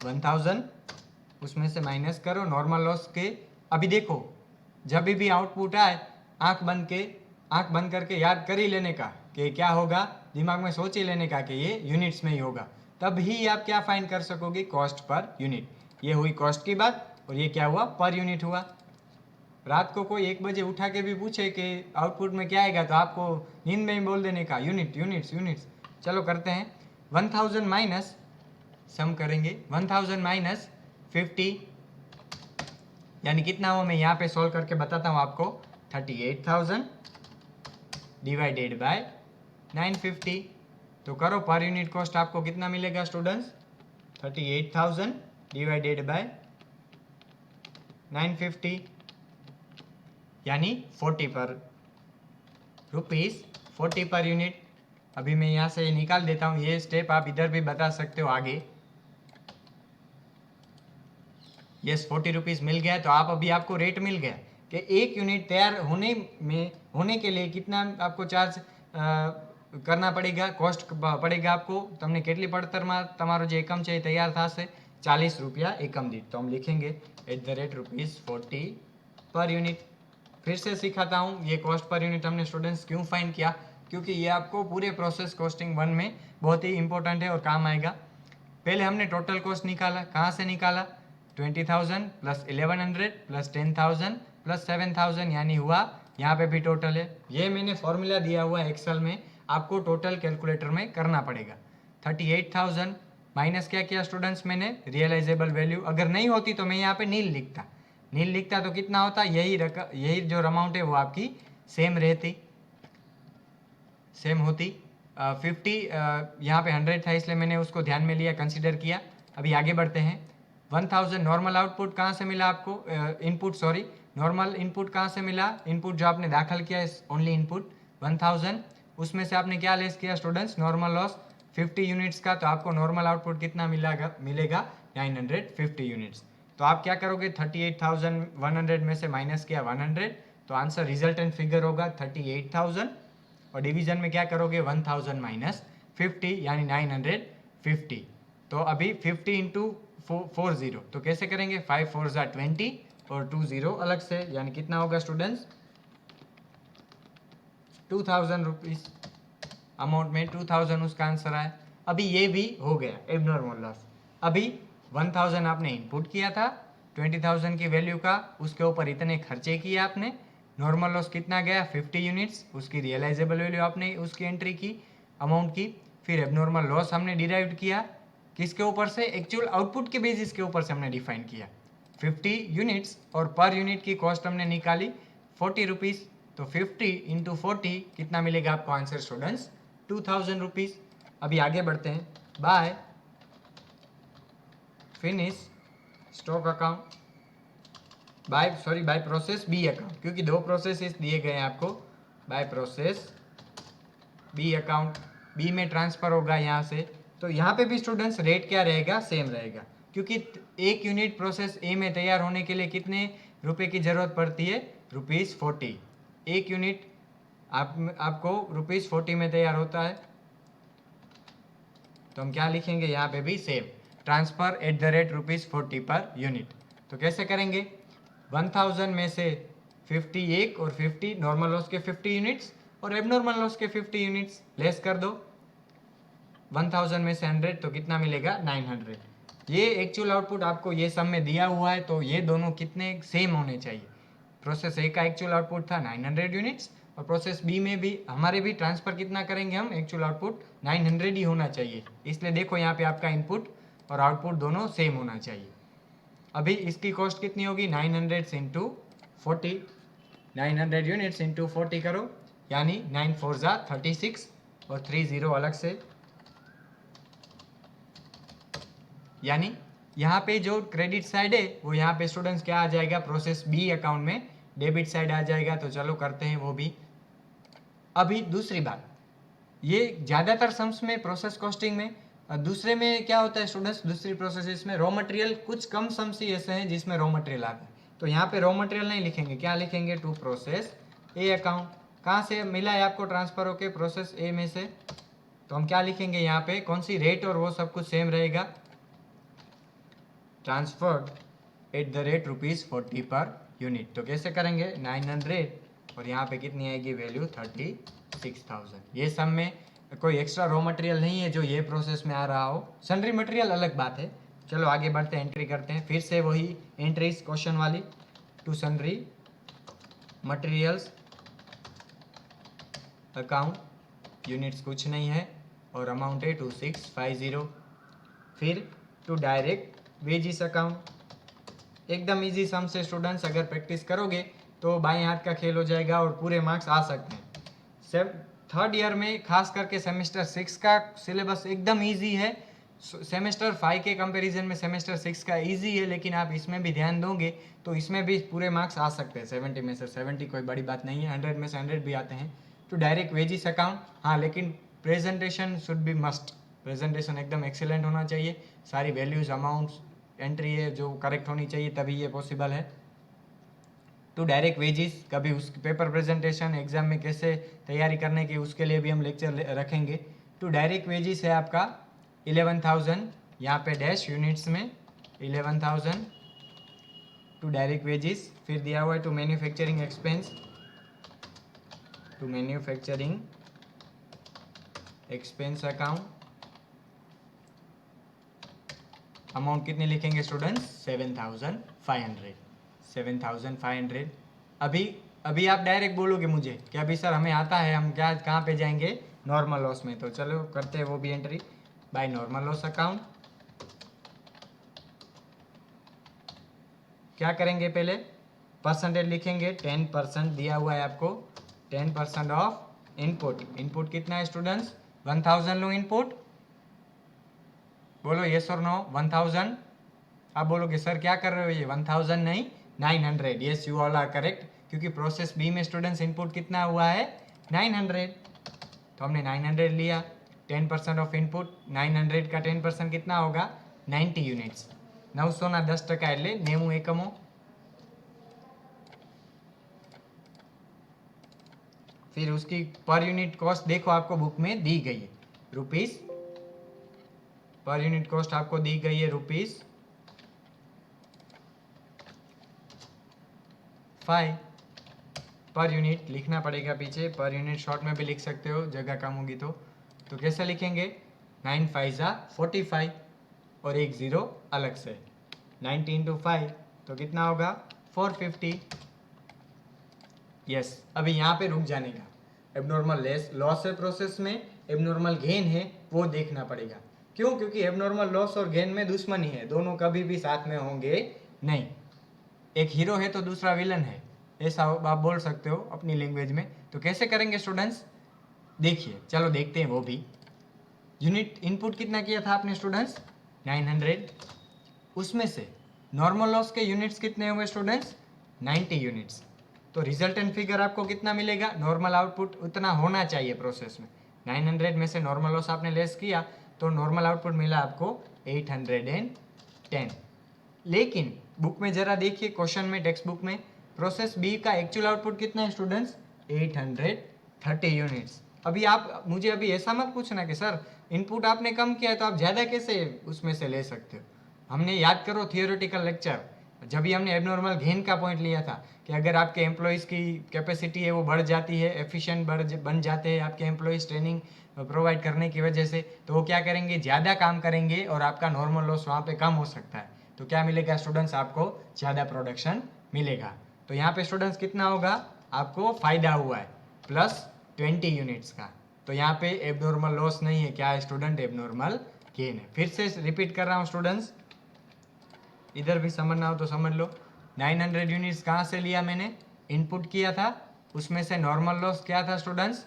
1000, उसमें से माइनस करो नॉर्मल लॉस के. अभी देखो जब भी आउटपुट आए आंख बंद करके याद कर ही लेने का कि क्या होगा, दिमाग में सोच ही लेने का कि ये यूनिट्स में ही होगा, तब ही आप क्या फाइंड कर सकोगे, कॉस्ट पर यूनिट. ये हुई कॉस्ट की बात और ये क्या हुआ पर यूनिट हुआ. रात को कोई 1 बजे उठा के भी पूछे कि आउटपुट में क्या आएगा तो आपको नींद में ही बोल देने का यूनिट यूनिट्स यूनिट्स. चलो करते हैं 1000 माइनस, सम करेंगे 1000 माइनस 50 यानी कितना हुआ, मैं यहाँ पे सॉल्व करके बताता हूँ आपको. 38,000 डिवाइडेड बाय 950. तो करो पर यूनिट कॉस्ट आपको कितना मिलेगा स्टूडेंट्स 38,000 डिवाइडेड बाय 950 यानी 40 पर रुपीज़ 40 पर यूनिट. अभी मैं यहाँ से निकाल देता हूँ, ये स्टेप आप इधर भी बता सकते हो आगे. यस 40 रुपीज़ मिल गया. तो आप अभी आपको रेट मिल गया कि एक यूनिट तैयार होने के लिए कितना आपको चार्ज करना पड़ेगा, कॉस्ट पड़ेगा आपको. તમને કેટલી પડતરમાં તમારો જે એકમ છે એ તૈયાર થશે 40 रुपया એકમ દીઠ. तो हम लिखेंगे @(40) पर यूनिट. फिर से सिखाता हूँ ये कॉस्ट पर यूनिट हमने स्टूडेंट्स क्यों फाइंड किया, क्योंकि ये आपको पूरे प्रोसेस कॉस्टिंग 1 में बहुत ही इंपॉर्टेंट है और काम आएगा. पहले हमने टोटल कॉस्ट निकाला, कहाँ से निकाला 20,000 प्लस 1100 प्लस 10,000 प्लस 7,000 यानी हुआ यहाँ पे भी टोटल है. ये मैंने फॉर्मूला दिया हुआ है एक्सेल में, आपको टोटल कैलकुलेटर में करना पड़ेगा. 38,000 माइनस क्या किया स्टूडेंट्स मैंने रियलाइजेबल वैल्यू, अगर नहीं होती तो मैं यहाँ पे नील लिखता तो कितना होता, यही जो अमाउंट है वो आपकी सेम होती 50. यहाँ पे 100 था इसलिए मैंने उसको ध्यान में लिया, कंसीडर किया. अभी आगे बढ़ते हैं. 1000 नॉर्मल आउटपुट कहाँ से मिला आपको, इनपुट नॉर्मल इनपुट कहाँ से मिला, इनपुट जो आपने दाखिल किया है ओनली इनपुट 1000, उसमें से आपने क्या लेस किया स्टूडेंट्स नॉर्मल लॉस 50 यूनिट्स का. तो आपको नॉर्मल आउटपुट कितना मिलेगा 950 यूनिट्स. तो आप क्या करोगे 38,100 में से माइनस किया 100, तो आंसर रिजल्टेंट फिगर होगा 38,000 और डिवीजन में क्या करोगे 1000 माइनस 50 यानी 950. तो अभी 50 इंटू 40, तो कैसे करेंगे 5 4 20 और 2 0 अलग से, यानी कितना होगा स्टूडेंट्स 2,000 रुपीज़. अमाउंट में 2,000 उसका आंसर आया. अभी ये भी हो गया एबनॉर्मल लॉस. अभी 1000 आपने इनपुट किया था 20,000 की वैल्यू का, उसके ऊपर इतने खर्चे किए आपने. नॉर्मल लॉस कितना गया 50 यूनिट्स, उसकी रियलाइजेबल वैल्यू आपने उसकी एंट्री की अमाउंट की. फिर एबनॉर्मल लॉस हमने डिराइव किया किसके ऊपर से, एक्चुअल आउटपुट के बेसिस के ऊपर से हमने डिफाइन किया 50 यूनिट्स और पर यूनिट की कॉस्ट हमने निकाली 40 रुपीज़. तो 50 इंटू 40 कितना मिलेगा आपको आंसर स्टूडेंट्स 2,000 रुपीज़. अभी आगे बढ़ते हैं. By finish stock account by process B account, क्योंकि 2 प्रोसेसेस दिए गए हैं आपको. By process B account, B में ट्रांसफ़र होगा यहाँ से. तो यहाँ पे भी स्टूडेंट्स रेट क्या रहेगा, सेम रहेगा, क्योंकि एक यूनिट प्रोसेस ए में तैयार होने के लिए कितने रुपए की ज़रूरत पड़ती है ₹40. एक यूनिट आपको ₹40 में तैयार होता है. तो हम क्या लिखेंगे यहाँ पे भी सेम, ट्रांसफ़र @(40) पर यूनिट. तो कैसे करेंगे 1000 में से 51 और 50 नॉर्मल लॉस के 50 यूनिट्स और एबनॉर्मल लॉस के 50 यूनिट्स लेस कर दो. 1000 में से 100 तो कितना मिलेगा 900। ये एक्चुअल आउटपुट आपको ये सब में दिया हुआ है, तो ये दोनों कितने सेम होने चाहिए। प्रोसेस ए का एक्चुअल आउटपुट था 900 यूनिट्स और प्रोसेस बी में भी हमारे भी ट्रांसफर कितना करेंगे हम, एक्चुअल आउटपुट 900 ही होना चाहिए। इसलिए देखो यहाँ पे आपका इनपुट और आउटपुट दोनों सेम होना चाहिए। अभी इसकी कॉस्ट कितनी होगी 900 इंटू 40, 900 यूनिट्स इंटू 40 करो, यानी 9 4 जा 36 और 30 अलग से, यानी यहाँ पे जो क्रेडिट साइड है वो यहाँ पे स्टूडेंट्स क्या आ जाएगा, प्रोसेस बी अकाउंट में डेबिट साइड आ जाएगा। तो चलो करते हैं वो भी। अभी दूसरी बात, ये ज़्यादातर सम्स में प्रोसेस कॉस्टिंग में, दूसरे में क्या होता है स्टूडेंट्स, दूसरी प्रोसेस में रॉ मटेरियल, कुछ कम सम्स ही ऐसे हैं जिसमें रॉ मटेरियल आता है। तो यहाँ पे रॉ मटेरियल नहीं लिखेंगे, क्या लिखेंगे, टू प्रोसेस ए अकाउंट। कहाँ से मिला है आपको ट्रांसफर होके, प्रोसेस ए में से। तो हम क्या लिखेंगे यहाँ पे, कौन सी रेट और वो सब कुछ सेम रहेगा, transferred eight the rate ₹40 per unit. तो कैसे करेंगे, 900 और यहाँ पे कितनी आएगी वैल्यू 36,000। ये सब में कोई एक्स्ट्रा रॉ मटेरियल नहीं है जो ये प्रोसेस में आ रहा हो, सन्ड्री मटेरियल अलग बात है। चलो आगे बढ़ते हैं, एंट्री करते हैं फिर से वही एंट्रीज क्वेश्चन वाली। To sundry materials account, units कुछ नहीं है और अमाउंट है 2650। फिर टू डायरेक्ट वेजिस अकाउंट, एकदम इजी सम से स्टूडेंट्स अगर प्रैक्टिस करोगे तो बाएं हाथ का खेल हो जाएगा और पूरे मार्क्स आ सकते हैं। थर्ड ईयर में खास करके सेमेस्टर 6 का सिलेबस एकदम इजी है, सेमेस्टर 5 के कंपैरिजन में सेमेस्टर 6 का इजी है, लेकिन आप इसमें भी ध्यान दोगे तो इसमें भी पूरे मार्क्स आ सकते हैं। 70 में से 70 कोई बड़ी बात नहीं है, 100 में से 100 भी आते हैं। तो डायरेक्ट वेजिस अकाउंट, हाँ लेकिन presentation should be must, presentation एकदम एक्सीलेंट होना चाहिए, सारी वैल्यूज अमाउंट्स एंट्री है जो करेक्ट होनी चाहिए, तभी ये पॉसिबल है। टू डायरेक्ट वेजिस, कभी उस पेपर प्रेजेंटेशन एग्जाम में कैसे तैयारी करने की उसके लिए भी हम लेक्चर रखेंगे। टू डायरेक्ट वेजिस है आपका 11,000, यहाँ पे डैश यूनिट्स में 11,000 टू डायरेक्ट वेजिस। फिर दिया हुआ है to manufacturing expense, to manufacturing expense account, amount कितनी लिखेंगे स्टूडेंट्स 7,500, 7,500। अभी आप डायरेक्ट बोलोगे मुझे कि अभी सर हमें आता है, हम क्या कहाँ पे जाएंगे, नॉर्मल लॉस में। तो चलो करते हैं वो भी entry by normal loss account. क्या करेंगे, पहले परसेंटेज लिखेंगे, 10% दिया हुआ है आपको, 10% ऑफ इनपुट। इनपुट कितना है स्टूडेंट्स 1000 लो इनपुट, बोलो यस और नो 1000। आप बोलोगे सर क्या कर रहे हो ये 1000 नहीं 900, yes you all are correct, क्योंकि प्रोसेस बी में स्टूडेंट्स इनपुट कितना हुआ है 900, तो हमने 900 लिया। 10% ऑफ इनपुट, 900 का 10% कितना होगा 90 यूनिट्स, 900 ना 10% એટલે 90 એકમો। फिर उसकी पर यूनिट कॉस्ट देखो आपको बुक में दी गई है रुपीस, पर यूनिट कॉस्ट आपको दी गई है ₹5 पर यूनिट लिखना पड़ेगा पीछे, पर यूनिट शॉर्ट में भी लिख सकते हो जगह कम होगी तो कैसे लिखेंगे 9 5 जा 45 और एक जीरो अलग से, 90 इंटू 5 तो कितना होगा 450। यस अभी यहाँ पे रुक जाने का, एबनॉर्मल लॉस है प्रोसेस में, एबनॉर्मल गेन है वो देखना पड़ेगा। क्यों, क्योंकि एबनॉर्मल लॉस और गेन में दुश्मनी है, दोनों कभी भी साथ में होंगे नहीं, एक हीरो है तो दूसरा विलन है, ऐसा आप बोल सकते हो अपनी लैंग्वेज में। तो कैसे करेंगे स्टूडेंट्स, देखिए चलो देखते हैं वो भी। यूनिट इनपुट कितना किया था आपने स्टूडेंट्स 900, उसमें से नॉर्मल लॉस के यूनिट्स कितने हुए स्टूडेंट्स 90 यूनिट्स, तो रिजल्टेंट फिगर आपको कितना मिलेगा, नॉर्मल आउटपुट उतना होना चाहिए प्रोसेस में। 900 में से नॉर्मल लॉस आपने लेस किया तो नॉर्मल आउटपुट मिला आपको 810। लेकिन बुक में जरा देखिए, क्वेश्चन में टेक्स्ट बुक में प्रोसेस बी का एक्चुअल आउटपुट कितना है स्टूडेंट्स 830 यूनिट्स। अभी आप मुझे अभी ऐसा मत पूछना कि सर इनपुट आपने कम किया है तो आप ज़्यादा कैसे उसमें से ले सकते हो। हमने याद करो थियोरेटिकल लेक्चर, जब भी हमने एबनॉर्मल गेन का पॉइंट लिया था कि अगर आपके एम्प्लॉयज़ की कैपेसिटी है वो बढ़ जाती है, एफिशिएंट बन जाते हैं आपके एम्प्लॉयज़, ट्रेनिंग प्रोवाइड करने की वजह से, तो वो क्या करेंगे, ज़्यादा काम करेंगे और आपका नॉर्मल लॉस वहाँ पे कम हो सकता है। तो क्या मिलेगा स्टूडेंट्स, आपको ज़्यादा प्रोडक्शन मिलेगा। तो यहाँ पे स्टूडेंट्स कितना होगा, आपको फ़ायदा हुआ है +20 यूनिट्स का। तो यहाँ पे एबनॉर्मल लॉस नहीं है, क्या है स्टूडेंट, एबनॉर्मल गेन है। फिर से रिपीट कर रहा हूँ स्टूडेंट्स, इधर भी समझना हो तो समझ लो। 900 यूनिट्स कहाँ से लिया मैंने, इनपुट किया था, उसमें से नॉर्मल लॉस क्या था स्टूडेंट्स,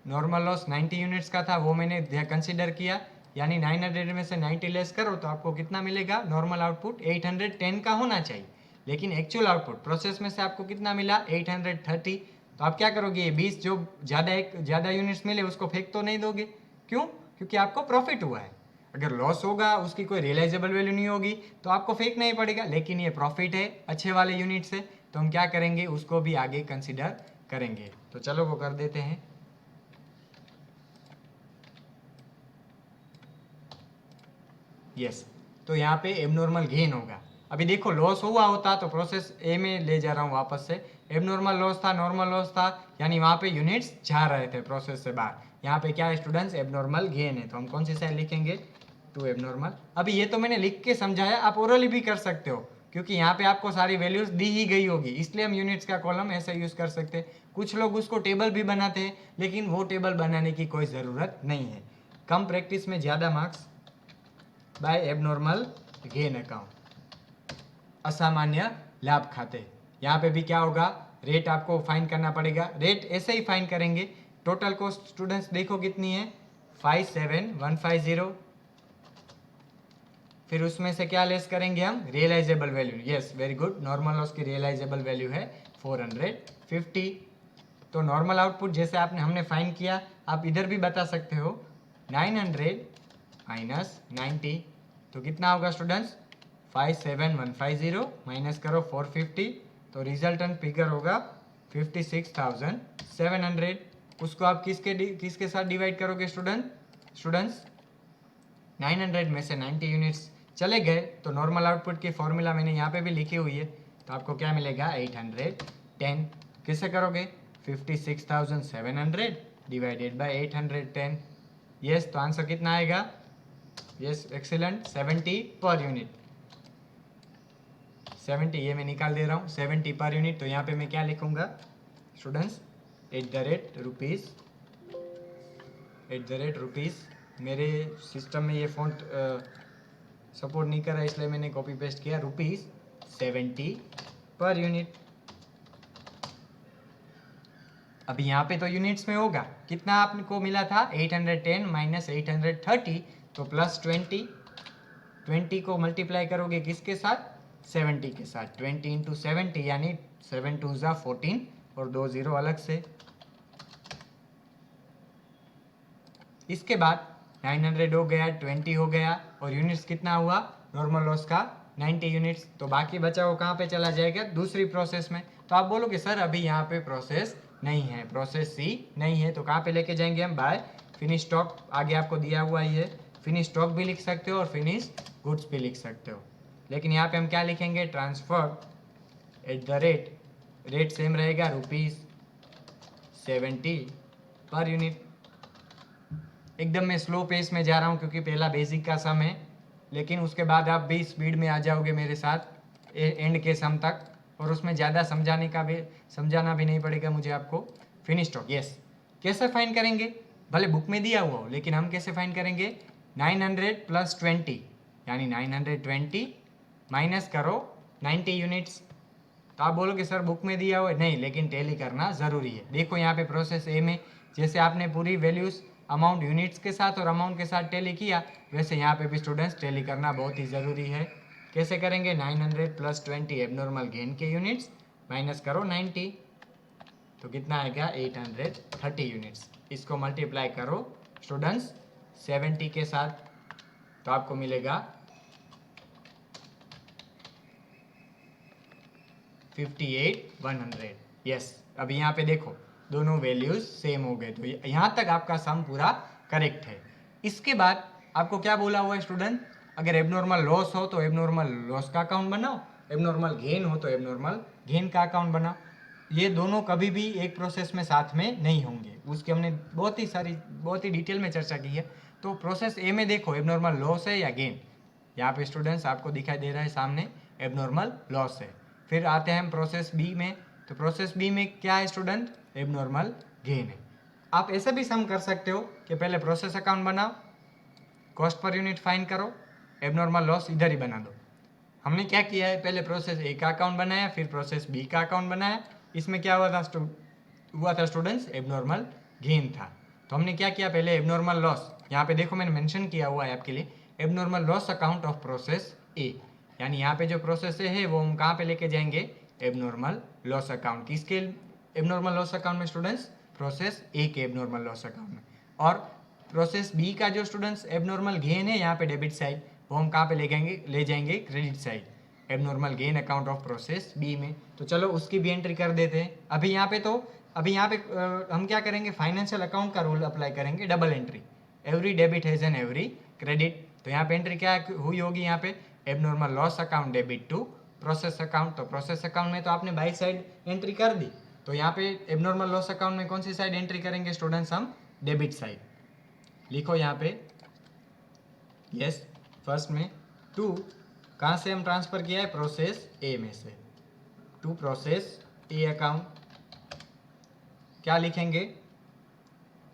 नॉर्मल लॉस 90 यूनिट्स का था, वो मैंने कंसिडर किया। यानी 900 में से 90 लेस करो तो आपको कितना मिलेगा, नॉर्मल आउटपुट 810 का होना चाहिए, लेकिन एक्चुअल आउटपुट प्रोसेस में से आपको कितना मिला, 830। तो आप क्या करोगे, ये 20 जो ज़्यादा यूनिट्स मिले उसको फेंक तो नहीं दोगे, क्यों, क्योंकि आपको प्रॉफिट हुआ है। अगर लॉस होगा, उसकी कोई रियलाइजेबल वैल्यू नहीं होगी, तो आपको फेंकना ही पड़ेगा, लेकिन ये प्रॉफिट है अच्छे वाले यूनिट से, तो हम क्या करेंगे, उसको भी आगे कंसिडर करेंगे। तो चलो वो कर देते हैं। यस, तो यहाँ पे एबनॉर्मल गेन होगा। अभी देखो लॉस हुआ होता तो प्रोसेस ए में ले जा रहा हूँ वापस से, एबनॉर्मल लॉस था, नॉर्मल लॉस था, यानी वहाँ पे यूनिट्स जा रहे थे प्रोसेस से बाहर। यहाँ पे क्या है स्टूडेंट्स, एबनॉर्मल गेन है, तो हम कौन सी साइड लिखेंगे, टू एबनॉर्मल। अभी ये तो मैंने लिख के समझाया, आप ओरली भी कर सकते हो, क्योंकि यहाँ पे आपको सारी वैल्यूज दी ही गई होगी, इसलिए हम यूनिट्स का कॉलम ऐसे यूज कर सकते हैं। कुछ लोग उसको टेबल भी बनाते हैं, लेकिन वो टेबल बनाने की कोई ज़रूरत नहीं है। कम प्रैक्टिस में ज़्यादा marks bye abnormal gain account, असामान्य लाभ खाते। यहाँ पे भी क्या होगा, रेट आपको फाइन करना पड़ेगा, रेट ऐसे ही फाइन करेंगे। टोटल कॉस्ट स्टूडेंट्स देखो कितनी है, 57150। फिर उसमें से क्या लेस करेंगे हम, realisable value, yes very good, normal loss की रियलाइजेबल वैल्यू है 450। तो नॉर्मल आउटपुट जैसे आपने हमने फाइन किया, आप इधर भी बता सकते हो, 900 माइनस 90, तो कितना होगा स्टूडेंट्स, 57150 माइनस करो 450, तो रिजल्टेंट फिगर होगा 56,700। उसको आप किसके साथ डिवाइड करोगे स्टूडेंट्स 900 में से 90 यूनिट्स चले गए, तो नॉर्मल आउटपुट की फॉर्मूला मैंने यहाँ पे भी लिखी हुई है, तो आपको क्या मिलेगा, 810। कैसे करोगे, 56,700 डिवाइडेड बाय 810। यस, तो आंसर कितना आएगा, यस एक्सीलेंट, 70 पर यूनिट। 70 ये मैं निकाल दे रहा हूँ, 70 पर यूनिट। तो यहाँ पे मैं क्या लिखूँगा स्टूडेंट्स, @रुपीज़, मेरे सिस्टम में ये फॉन्ट सपोर्ट नहीं कर रहा, इसलिए मैंने कॉपी पेस्ट किया, ₹70 पर यूनिट। अभी यहाँ पे तो यूनिट्स में होगा, कितना आपको मिला था, 810 माइनस 830, तो +20 को मल्टीप्लाई करोगे किसके साथ, 70 के साथ, 20 इंटू 70 यानी 7 2 ज़ा 14 और 2 0 अलग से। इसके बाद 900 हो गया, 20 हो गया, और यूनिट्स कितना हुआ, नॉर्मल लॉस का 90 यूनिट्स। तो बाकी बचा वो कहाँ पे चला जाएगा, दूसरी प्रोसेस में। तो आप बोलोगे सर अभी यहाँ पे प्रोसेस नहीं है, प्रोसेस सी नहीं है, तो कहाँ पे लेके जाएंगे हम, बाय फिनिश स्टॉक। आगे आपको दिया हुआ ही है, फिनिश स्टॉक भी लिख सकते हो और फिनिश गुड्स भी लिख सकते हो, लेकिन यहाँ पे हम क्या लिखेंगे, ट्रांसफर रेट सेम रहेगा, ₹70 पर यूनिट। एकदम मैं स्लो पेस में जा रहा हूँ क्योंकि पहला बेसिक का सम है, लेकिन उसके बाद आप भी स्पीड में आ जाओगे मेरे साथ एंड के सम तक, और उसमें ज़्यादा समझाना भी नहीं पड़ेगा मुझे आपको। फिनिश स्टॉक, यस, कैसे फाइन करेंगे, भले बुक में दिया हुआ हो, लेकिन हम कैसे फाइन करेंगे, 900 + 20 यानी 920 माइनस करो 90 यूनिट्स। तो आप बोलोगे सर बुक में दिया हुआ है, नहीं, लेकिन टैली करना ज़रूरी है। देखो यहाँ पे प्रोसेस ए में जैसे आपने पूरी वैल्यूज़ अमाउंट यूनिट्स के साथ और अमाउंट के साथ टैली किया, वैसे यहाँ पे भी स्टूडेंट्स टैली करना बहुत ही ज़रूरी है। कैसे करेंगे, 900 + 20 एबनॉर्मल गेन के यूनिट्स माइनस करो 90, तो कितना आएगा, 830 यूनिट्स। इसको मल्टीप्लाई करो स्टूडेंट्स 70 के साथ, तो आपको मिलेगा 58,100। यस, अभी यहाँ पे देखो दोनों वैल्यूज सेम हो गए, तो यहाँ तक आपका सम पूरा करेक्ट है। इसके बाद आपको क्या बोला हुआ है स्टूडेंट, अगर एबनॉर्मल लॉस हो तो एबनॉर्मल लॉस का अकाउंट बनाओ, एबनॉर्मल गेन हो तो एबनॉर्मल गेन का अकाउंट बनाओ। ये दोनों कभी भी एक प्रोसेस में साथ में नहीं होंगे, उसकी हमने बहुत ही डिटेल में चर्चा की है। तो प्रोसेस ए में देखो एबनॉर्मल लॉस है या गेन, यहाँ पे स्टूडेंट्स आपको दिखाई दे रहा है सामने एबनॉर्मल लॉस है। फिर आते हैं हम प्रोसेस बी में, तो प्रोसेस बी में क्या है स्टूडेंट, एबनॉर्मल गेन है। आप ऐसे भी सम कर सकते हो कि पहले प्रोसेस अकाउंट बनाओ, कॉस्ट पर यूनिट फाइंड करो, एबनॉर्मल लॉस इधर ही बना दो। हमने क्या किया है, पहले प्रोसेस ए का अकाउंट बनाया, फिर प्रोसेस बी का अकाउंट बनाया। इसमें क्या हुआ था स्टूडेंट्स, एबनॉर्मल गेन था। तो हमने क्या किया, पहले एबनॉर्मल लॉस, यहाँ पे देखो मैंने मेंशन किया हुआ है आपके लिए, abnormal loss account of process A, यानी यहाँ पे जो प्रोसेस ए है वो हम कहाँ पे लेके जाएंगे, एबनॉर्मल लॉस अकाउंट। किसके एबनॉर्मल लॉस अकाउंट में स्टूडेंट्स, प्रोसेस ए के एबनॉर्मल लॉस अकाउंट में। और प्रोसेस बी का जो स्टूडेंट्स एबनॉर्मल गेन है यहाँ पे डेबिट साइड, वो हम कहाँ पे ले जाएंगे credit side, abnormal gain account of process B में। तो चलो उसकी भी एंट्री कर देते हैं। अभी यहाँ पे हम क्या करेंगे, फाइनेंशियल अकाउंट का रूल अप्लाई करेंगे, double entry, every debit has an every credit. तो यहाँ पे एंट्री क्या हुई होगी, यहाँ पे abnormal loss account debit to process account. तो प्रोसेस अकाउंट में तो आपने बाई साइड एंट्री कर दी, तो यहाँ पे एबनॉर्मल लॉस अकाउंट में कौन सी साइड एंट्री करेंगे स्टूडेंट्स, हम डेबिट साइड। लिखो यहाँ पे, यस, फर्स्ट में टू कहाँ से हम ट्रांसफ़र किया है, प्रोसेस ए में से, टू प्रोसेस ए अकाउंट। क्या लिखेंगे,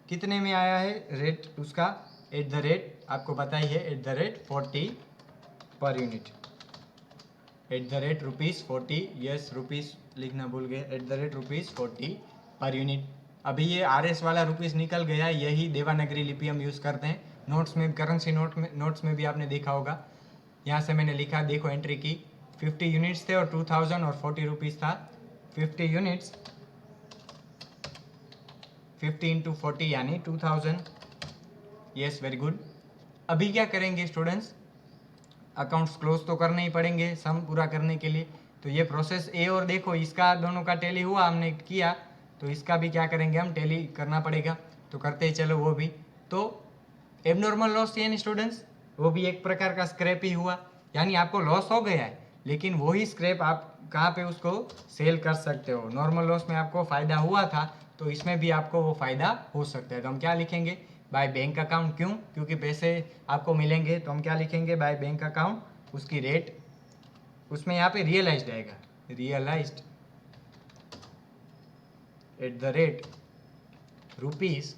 कितने में आया है रेट उसका, एट द रेट, आपको पता ही है, eight the rate 40 per unit, eight the rate ₹40, yes rupees लिखना भूल गए, eight the rate ₹40 per unit. अभी ये RS वाला रुपीज़ निकल गया, यही देवनागरी लिपि हम यूज़ करते हैं। नोट्स में, करेंसी नोट्स में भी आपने देखा होगा, यहाँ से मैंने लिखा, देखो एंट्री की, 50 यूनिट्स थे और 2000 और 40 रुपीज़ था। 50 यूनिट्स 50 इंटू 40 यानी 2000, यस वेरी गुड। अभी क्या करेंगे स्टूडेंट्स, अकाउंट्स क्लोज तो करने ही पड़ेंगे सम पूरा करने के लिए। तो ये प्रोसेस ए और देखो इसका दोनों का टैली हुआ, हमने किया, तो इसका भी क्या करेंगे हम, टैली करना पड़ेगा। तो करते ही चलो वो भी। तो एबनॉर्मल लॉस यानी स्टूडेंट्स वो भी एक प्रकार का स्क्रैप ही हुआ, यानी आपको लॉस हो गया है, लेकिन वही स्क्रैप आप कहाँ पे उसको सेल कर सकते हो। नॉर्मल लॉस में आपको फ़ायदा हुआ था, तो इसमें भी आपको वो फ़ायदा हो सकता है। तो हम क्या लिखेंगे, बाय बैंक अकाउंट, क्यों, क्योंकि पैसे आपको मिलेंगे, तो हम क्या लिखेंगे, बाय बैंक अकाउंट, उसकी रेट, उसमें यहाँ पे रियलाइज्ड आएगा, realised at the rate rupees,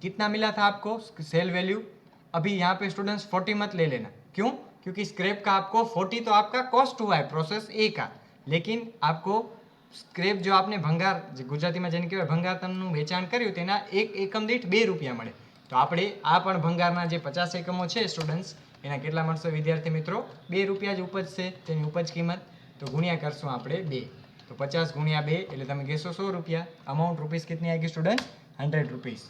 कितना मिला था आपको सेल वैल्यू। अभी यहाँ पे स्टूडेंट्स 40 मत ले लेना, क्यों, क्योंकि स्क्रैप का आपको 40 तो आपका कॉस्ट हुआ है प्रोसेस ए का, लेकिन आपको स्क्रैप जो आपने ભંગાર ગુજરાતીમાં જેને કહેવાય ભંગારતમનું વેચાણ કર્યું તેના એક એકમ દીઠ ₹2 મળે। તો આપણે આ પણ ભંગારના જે 50 એકમો છે સ્ટુડન્ટ્સ, એના કેટલા મળશે વિદ્યાર્થી મિત્રો, ₹2 જ ઉપજશે તેની ઉપજ કિંમત। તો ગુણ્યા કરશું આપણે 2, तो 50 गुणिया 2 એટલે તમે કહેશો ₹100। अमाउंट रुपीज़ कितनी आएगी स्टूडेंट, ₹100।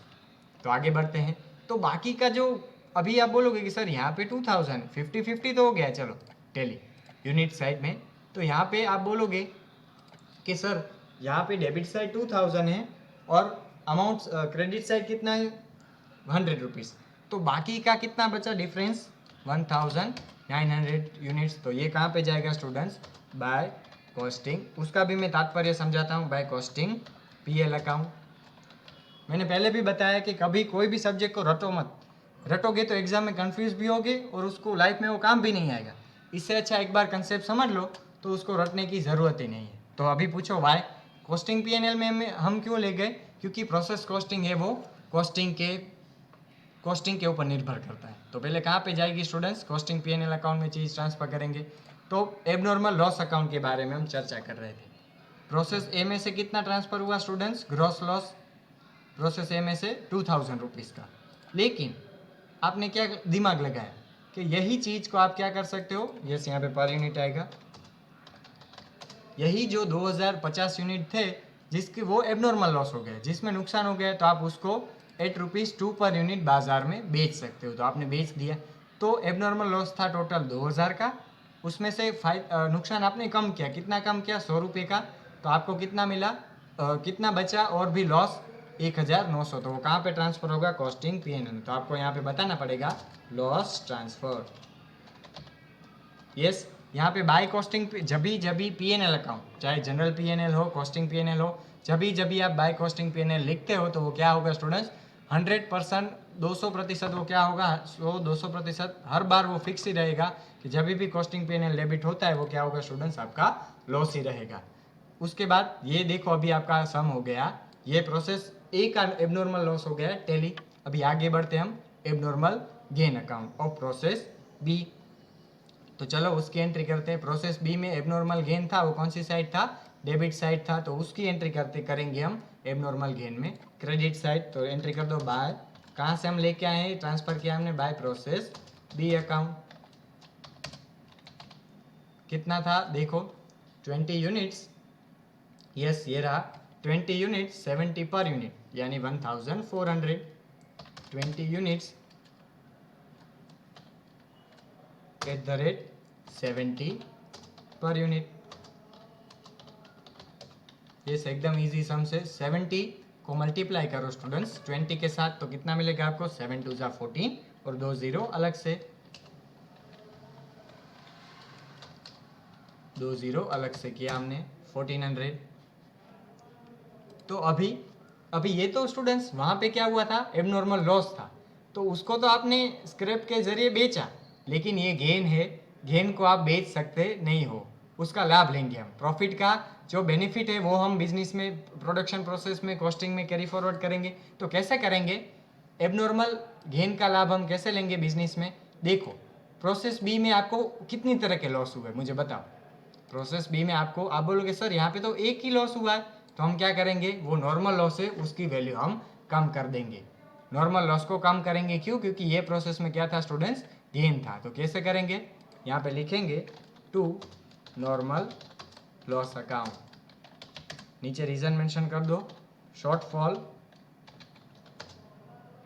तो आगे बढ़ते हैं। तो बाकी का जो अभी आप बोलोगे कि सर यहाँ पे 2000, 50-50 तो हो गया, चलो टैली यूनिट साइड में। तो यहाँ पे आप बोलोगे कि सर यहाँ पे डेबिट साइड 2000 है और अमाउंट क्रेडिट साइड कितना है, ₹100। तो बाकी का कितना बचा डिफरेंस, 1900 यूनिट्स। तो ये कहाँ पे जाएगा स्टूडेंट्स, बाय कॉस्टिंग। उसका भी मैं तात्पर्य समझाता हूँ, बाय कॉस्टिंग PL अकाउंट। मैंने पहले भी बताया कि कभी कोई भी सब्जेक्ट को रटो मत, रटोगे तो एग्जाम में कंफ्यूज भी होगे और उसको लाइफ में वो काम भी नहीं आएगा। इससे अच्छा एक बार कंसेप्ट समझ लो तो उसको रटने की ज़रूरत ही नहीं है। तो अभी पूछो वाई कॉस्टिंग PNL में हम क्यों ले गए, क्योंकि प्रोसेस कॉस्टिंग है वो कॉस्टिंग के ऊपर निर्भर करता है। तो पहले कहाँ पे जाएगी स्टूडेंट्स, कॉस्टिंग PNL अकाउंट में चीज़ ट्रांसफ़र करेंगे। तो एबनॉर्मल लॉस अकाउंट के बारे में हम चर्चा कर रहे थे। प्रोसेस ए में से कितना ट्रांसफ़र हुआ स्टूडेंट्स, ग्रॉस लॉस, प्रोसेस ए में से ₹2000 का। लेकिन आपने क्या दिमाग लगाया कि यही चीज़ को आप क्या कर सकते हो, जैसे यहाँ पे पर यूनिट आएगा, यही जो 2050 यूनिट थे जिसके वो एबनॉर्मल लॉस हो गया, जिसमें नुकसान हो गया, तो आप उसको ₹8 पर यूनिट बाजार में बेच सकते हो। तो आपने बेच दिया, तो एबनॉर्मल लॉस था टोटल 2000 का, उसमें से नुकसान आपने कम किया, कितना कम किया, ₹100 का। तो आपको कितना मिला, कितना बचा और भी लॉस, 1900। तो वो कहाँ पे ट्रांसफ़र होगा, कॉस्टिंग PNL। तो आपको यहाँ पे बताना पड़ेगा लॉस ट्रांसफ़र, यस। यहाँ पे बाय कॉस्टिंग जब भी P&L अकाउंट, चाहे जनरल P&L हो, कॉस्टिंग P&L हो, जब भी आप बाय कॉस्टिंग P&L लिखते हो तो वो क्या होगा स्टूडेंट्स, 100%, 200% वो क्या होगा, 200% हर बार वो फिक्स ही रहेगा कि जब भी कॉस्टिंग P&L डेबिट होता है वो क्या होगा स्टूडेंट्स, आपका लॉस ही रहेगा। उसके बाद ये देखो अभी आपका सम हो गया, ये प्रोसेस ए का एबनॉर्मल लॉस हो गया टैली। अभी आगे बढ़ते हम abnormal gain account of process B. तो चलो उसकी एंट्री करते हैं। प्रोसेस बी में एबनॉर्मल गेन था, वो कौन सी साइड था, डेबिट साइड था, तो उसकी एंट्री करेंगे हम एबनॉर्मल गेन में क्रेडिट साइड। तो एंट्री कर दो बाय, कहाँ से हम लेके आए हैं, ट्रांसफर किया हमने बाय प्रोसेस बी अकाउंट। कितना था देखो, 20 यूनिट्स, यस ये रहा 20 यूनिट्स, 70 पर यूनिट यानी 1400, 20 units at the rate 70 per unit. ये एकदम इजी सम से 70 को मल्टीप्लाई करो स्टूडेंट्स 20 के साथ, तो कितना मिलेगा आपको, 7 2 जा 14 और 2 0 अलग से, 2 0 अलग से किया हमने 1400। तो अभी ये तो स्टूडेंट्स वहाँ पे क्या हुआ था, एबनॉर्मल लॉस था, तो उसको तो आपने स्क्रैप के जरिए बेचा, लेकिन ये गेन है, गेन को आप बेच सकते नहीं हो, उसका लाभ लेंगे हम। प्रॉफिट का जो बेनिफिट है वो हम बिजनेस में, प्रोडक्शन प्रोसेस में, कॉस्टिंग में कैरी फॉरवर्ड करेंगे। तो कैसे करेंगे, एबनॉर्मल गेन का लाभ हम कैसे लेंगे बिजनेस में। देखो प्रोसेस बी में आपको कितनी तरह के लॉस हुए मुझे बताओ। प्रोसेस बी में आपको, आप बोलोगे सर यहाँ पे तो एक ही लॉस हुआ है, तो हम क्या करेंगे, वो नॉर्मल लॉस है उसकी वैल्यू हम कम कर देंगे, नॉर्मल लॉस को कम करेंगे। क्यों, क्योंकि ये प्रोसेस में क्या था स्टूडेंट्स, गेन था। तो कैसे करेंगे, यहाँ पे लिखेंगे टू नॉर्मल लॉस अकाउंट, नीचे रीजन मेंशन कर दो, shortfall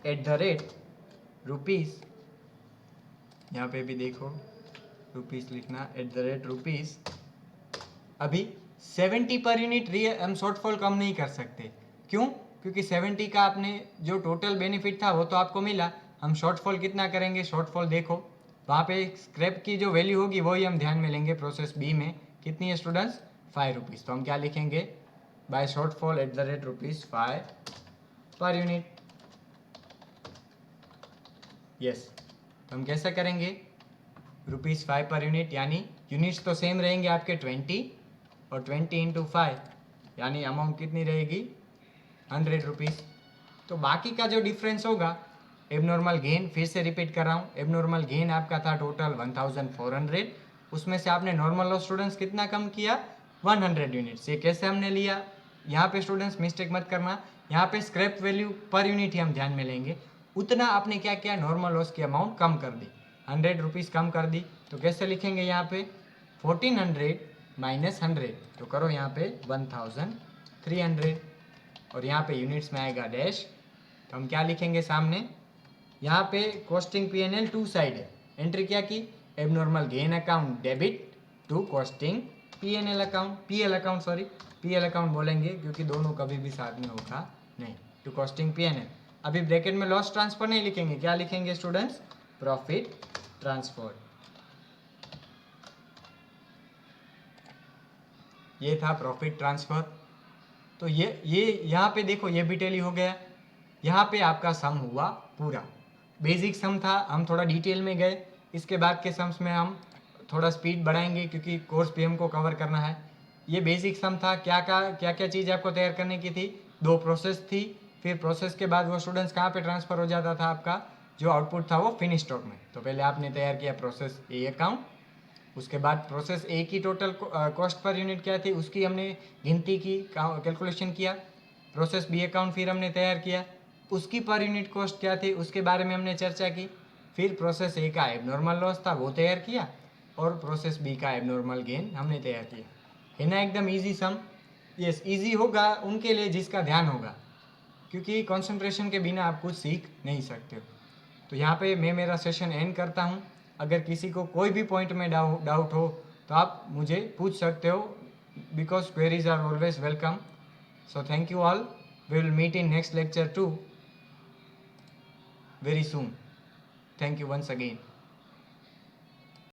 at the rate rupees, यहाँ पे भी देखो रुपीज लिखना, एट द रेट रुपीज। अभी 70 पर यूनिट हम शॉर्टफॉल कम नहीं कर सकते, क्यों, क्योंकि 70 का आपने जो टोटल बेनिफिट था वो तो आपको मिला, हम शॉर्टफॉल कितना करेंगे, शॉर्टफॉल देखो वहाँ पे स्क्रैप की जो वैल्यू होगी वही हम ध्यान में लेंगे। प्रोसेस बी में कितनी है स्टूडेंट्स, 5 रुपीज़, तो हम क्या लिखेंगे, by shortfall at the rate rupees 5 per unit. Yes, तो हम कैसे करेंगे, रुपीज़ 5 पर यूनिट, यानी यूनिट्स तो सेम रहेंगे आपके 20, और 20 इंटू 5 यानी अमाउंट कितनी रहेगी, 100 रुपीज़। तो बाकी का जो डिफरेंस होगा, एबनॉर्मल गेन, फिर से रिपीट कर रहा हूँ, एबनॉर्मल गेन आपका था टोटल 1400, उसमें से आपने नॉर्मल लॉस स्टूडेंट्स कितना कम किया, 100 यूनिट्स। ये कैसे हमने लिया, यहाँ पे स्टूडेंट्स मिस्टेक मत करना, यहाँ पे स्क्रैप वैल्यू पर यूनिट ही हम ध्यान में लेंगे, उतना आपने क्या किया, नॉर्मल लॉस की अमाउंट कम कर दी, 100 रुपीज़ कम कर दी। तो कैसे लिखेंगे यहाँ पे, 1400 माइनस 100, तो करो यहाँ पे 1300, और यहाँ पे यूनिट्स में आएगा डैश, तो हम क्या लिखेंगे सामने, यहाँ पे कॉस्टिंग P&L टू साइड है, एंट्री क्या की, abnormal gain account debit to costing P&L account, PL account, sorry PL account बोलेंगे क्योंकि दोनों कभी भी साथ में होगा नहीं, टू कॉस्टिंग P&L। अभी ब्रैकेट में लॉस ट्रांसफर नहीं लिखेंगे, क्या लिखेंगे स्टूडेंट्स, प्रॉफिट ट्रांसफर। ये था प्रॉफिट ट्रांसफर। तो ये यहाँ पे देखो, ये भी टैली हो गया, यहाँ पे आपका सम हुआ पूरा, बेसिक सम था, हम थोड़ा डिटेल में गए, इसके बाद के सम्स में हम थोड़ा स्पीड बढ़ाएंगे क्योंकि कोर्स भी हमको कवर करना है। ये बेसिक सम था, क्या क्या चीज़ आपको तैयार करने की थी, 2 प्रोसेस थी, फिर प्रोसेस के बाद वो स्टूडेंट्स कहाँ पे ट्रांसफ़र हो जाता था, आपका जो आउटपुट था वो फिनिश स्टॉक में। तो पहले आपने तैयार किया प्रोसेस ए अकाउंट, उसके बाद प्रोसेस ए की टोटल कॉस्ट पर यूनिट क्या थी उसकी हमने गिनती की, कैलकुलेशन किया। प्रोसेस बी अकाउंट फिर हमने तैयार किया, उसकी पर यूनिट कॉस्ट क्या थी उसके बारे में हमने चर्चा की। फिर प्रोसेस ए का एबनॉर्मल लॉस था वो तैयार किया, और प्रोसेस बी का एबनॉर्मल गेन हमने तैयार किया। है ना एकदम ईजी सम। यस, ईजी होगा उनके लिए जिसका ध्यान होगा, क्योंकि कंसंट्रेशन के बिना आप कुछ सीख नहीं सकते हो। तो यहाँ पे मैं मेरा सेशन एंड करता हूँ। अगर किसी को कोई भी पॉइंट में डाउट हो तो आप मुझे पूछ सकते हो, because queries are always welcome. So thank you all, we will meet in next lecture too very soon. Thank you once again.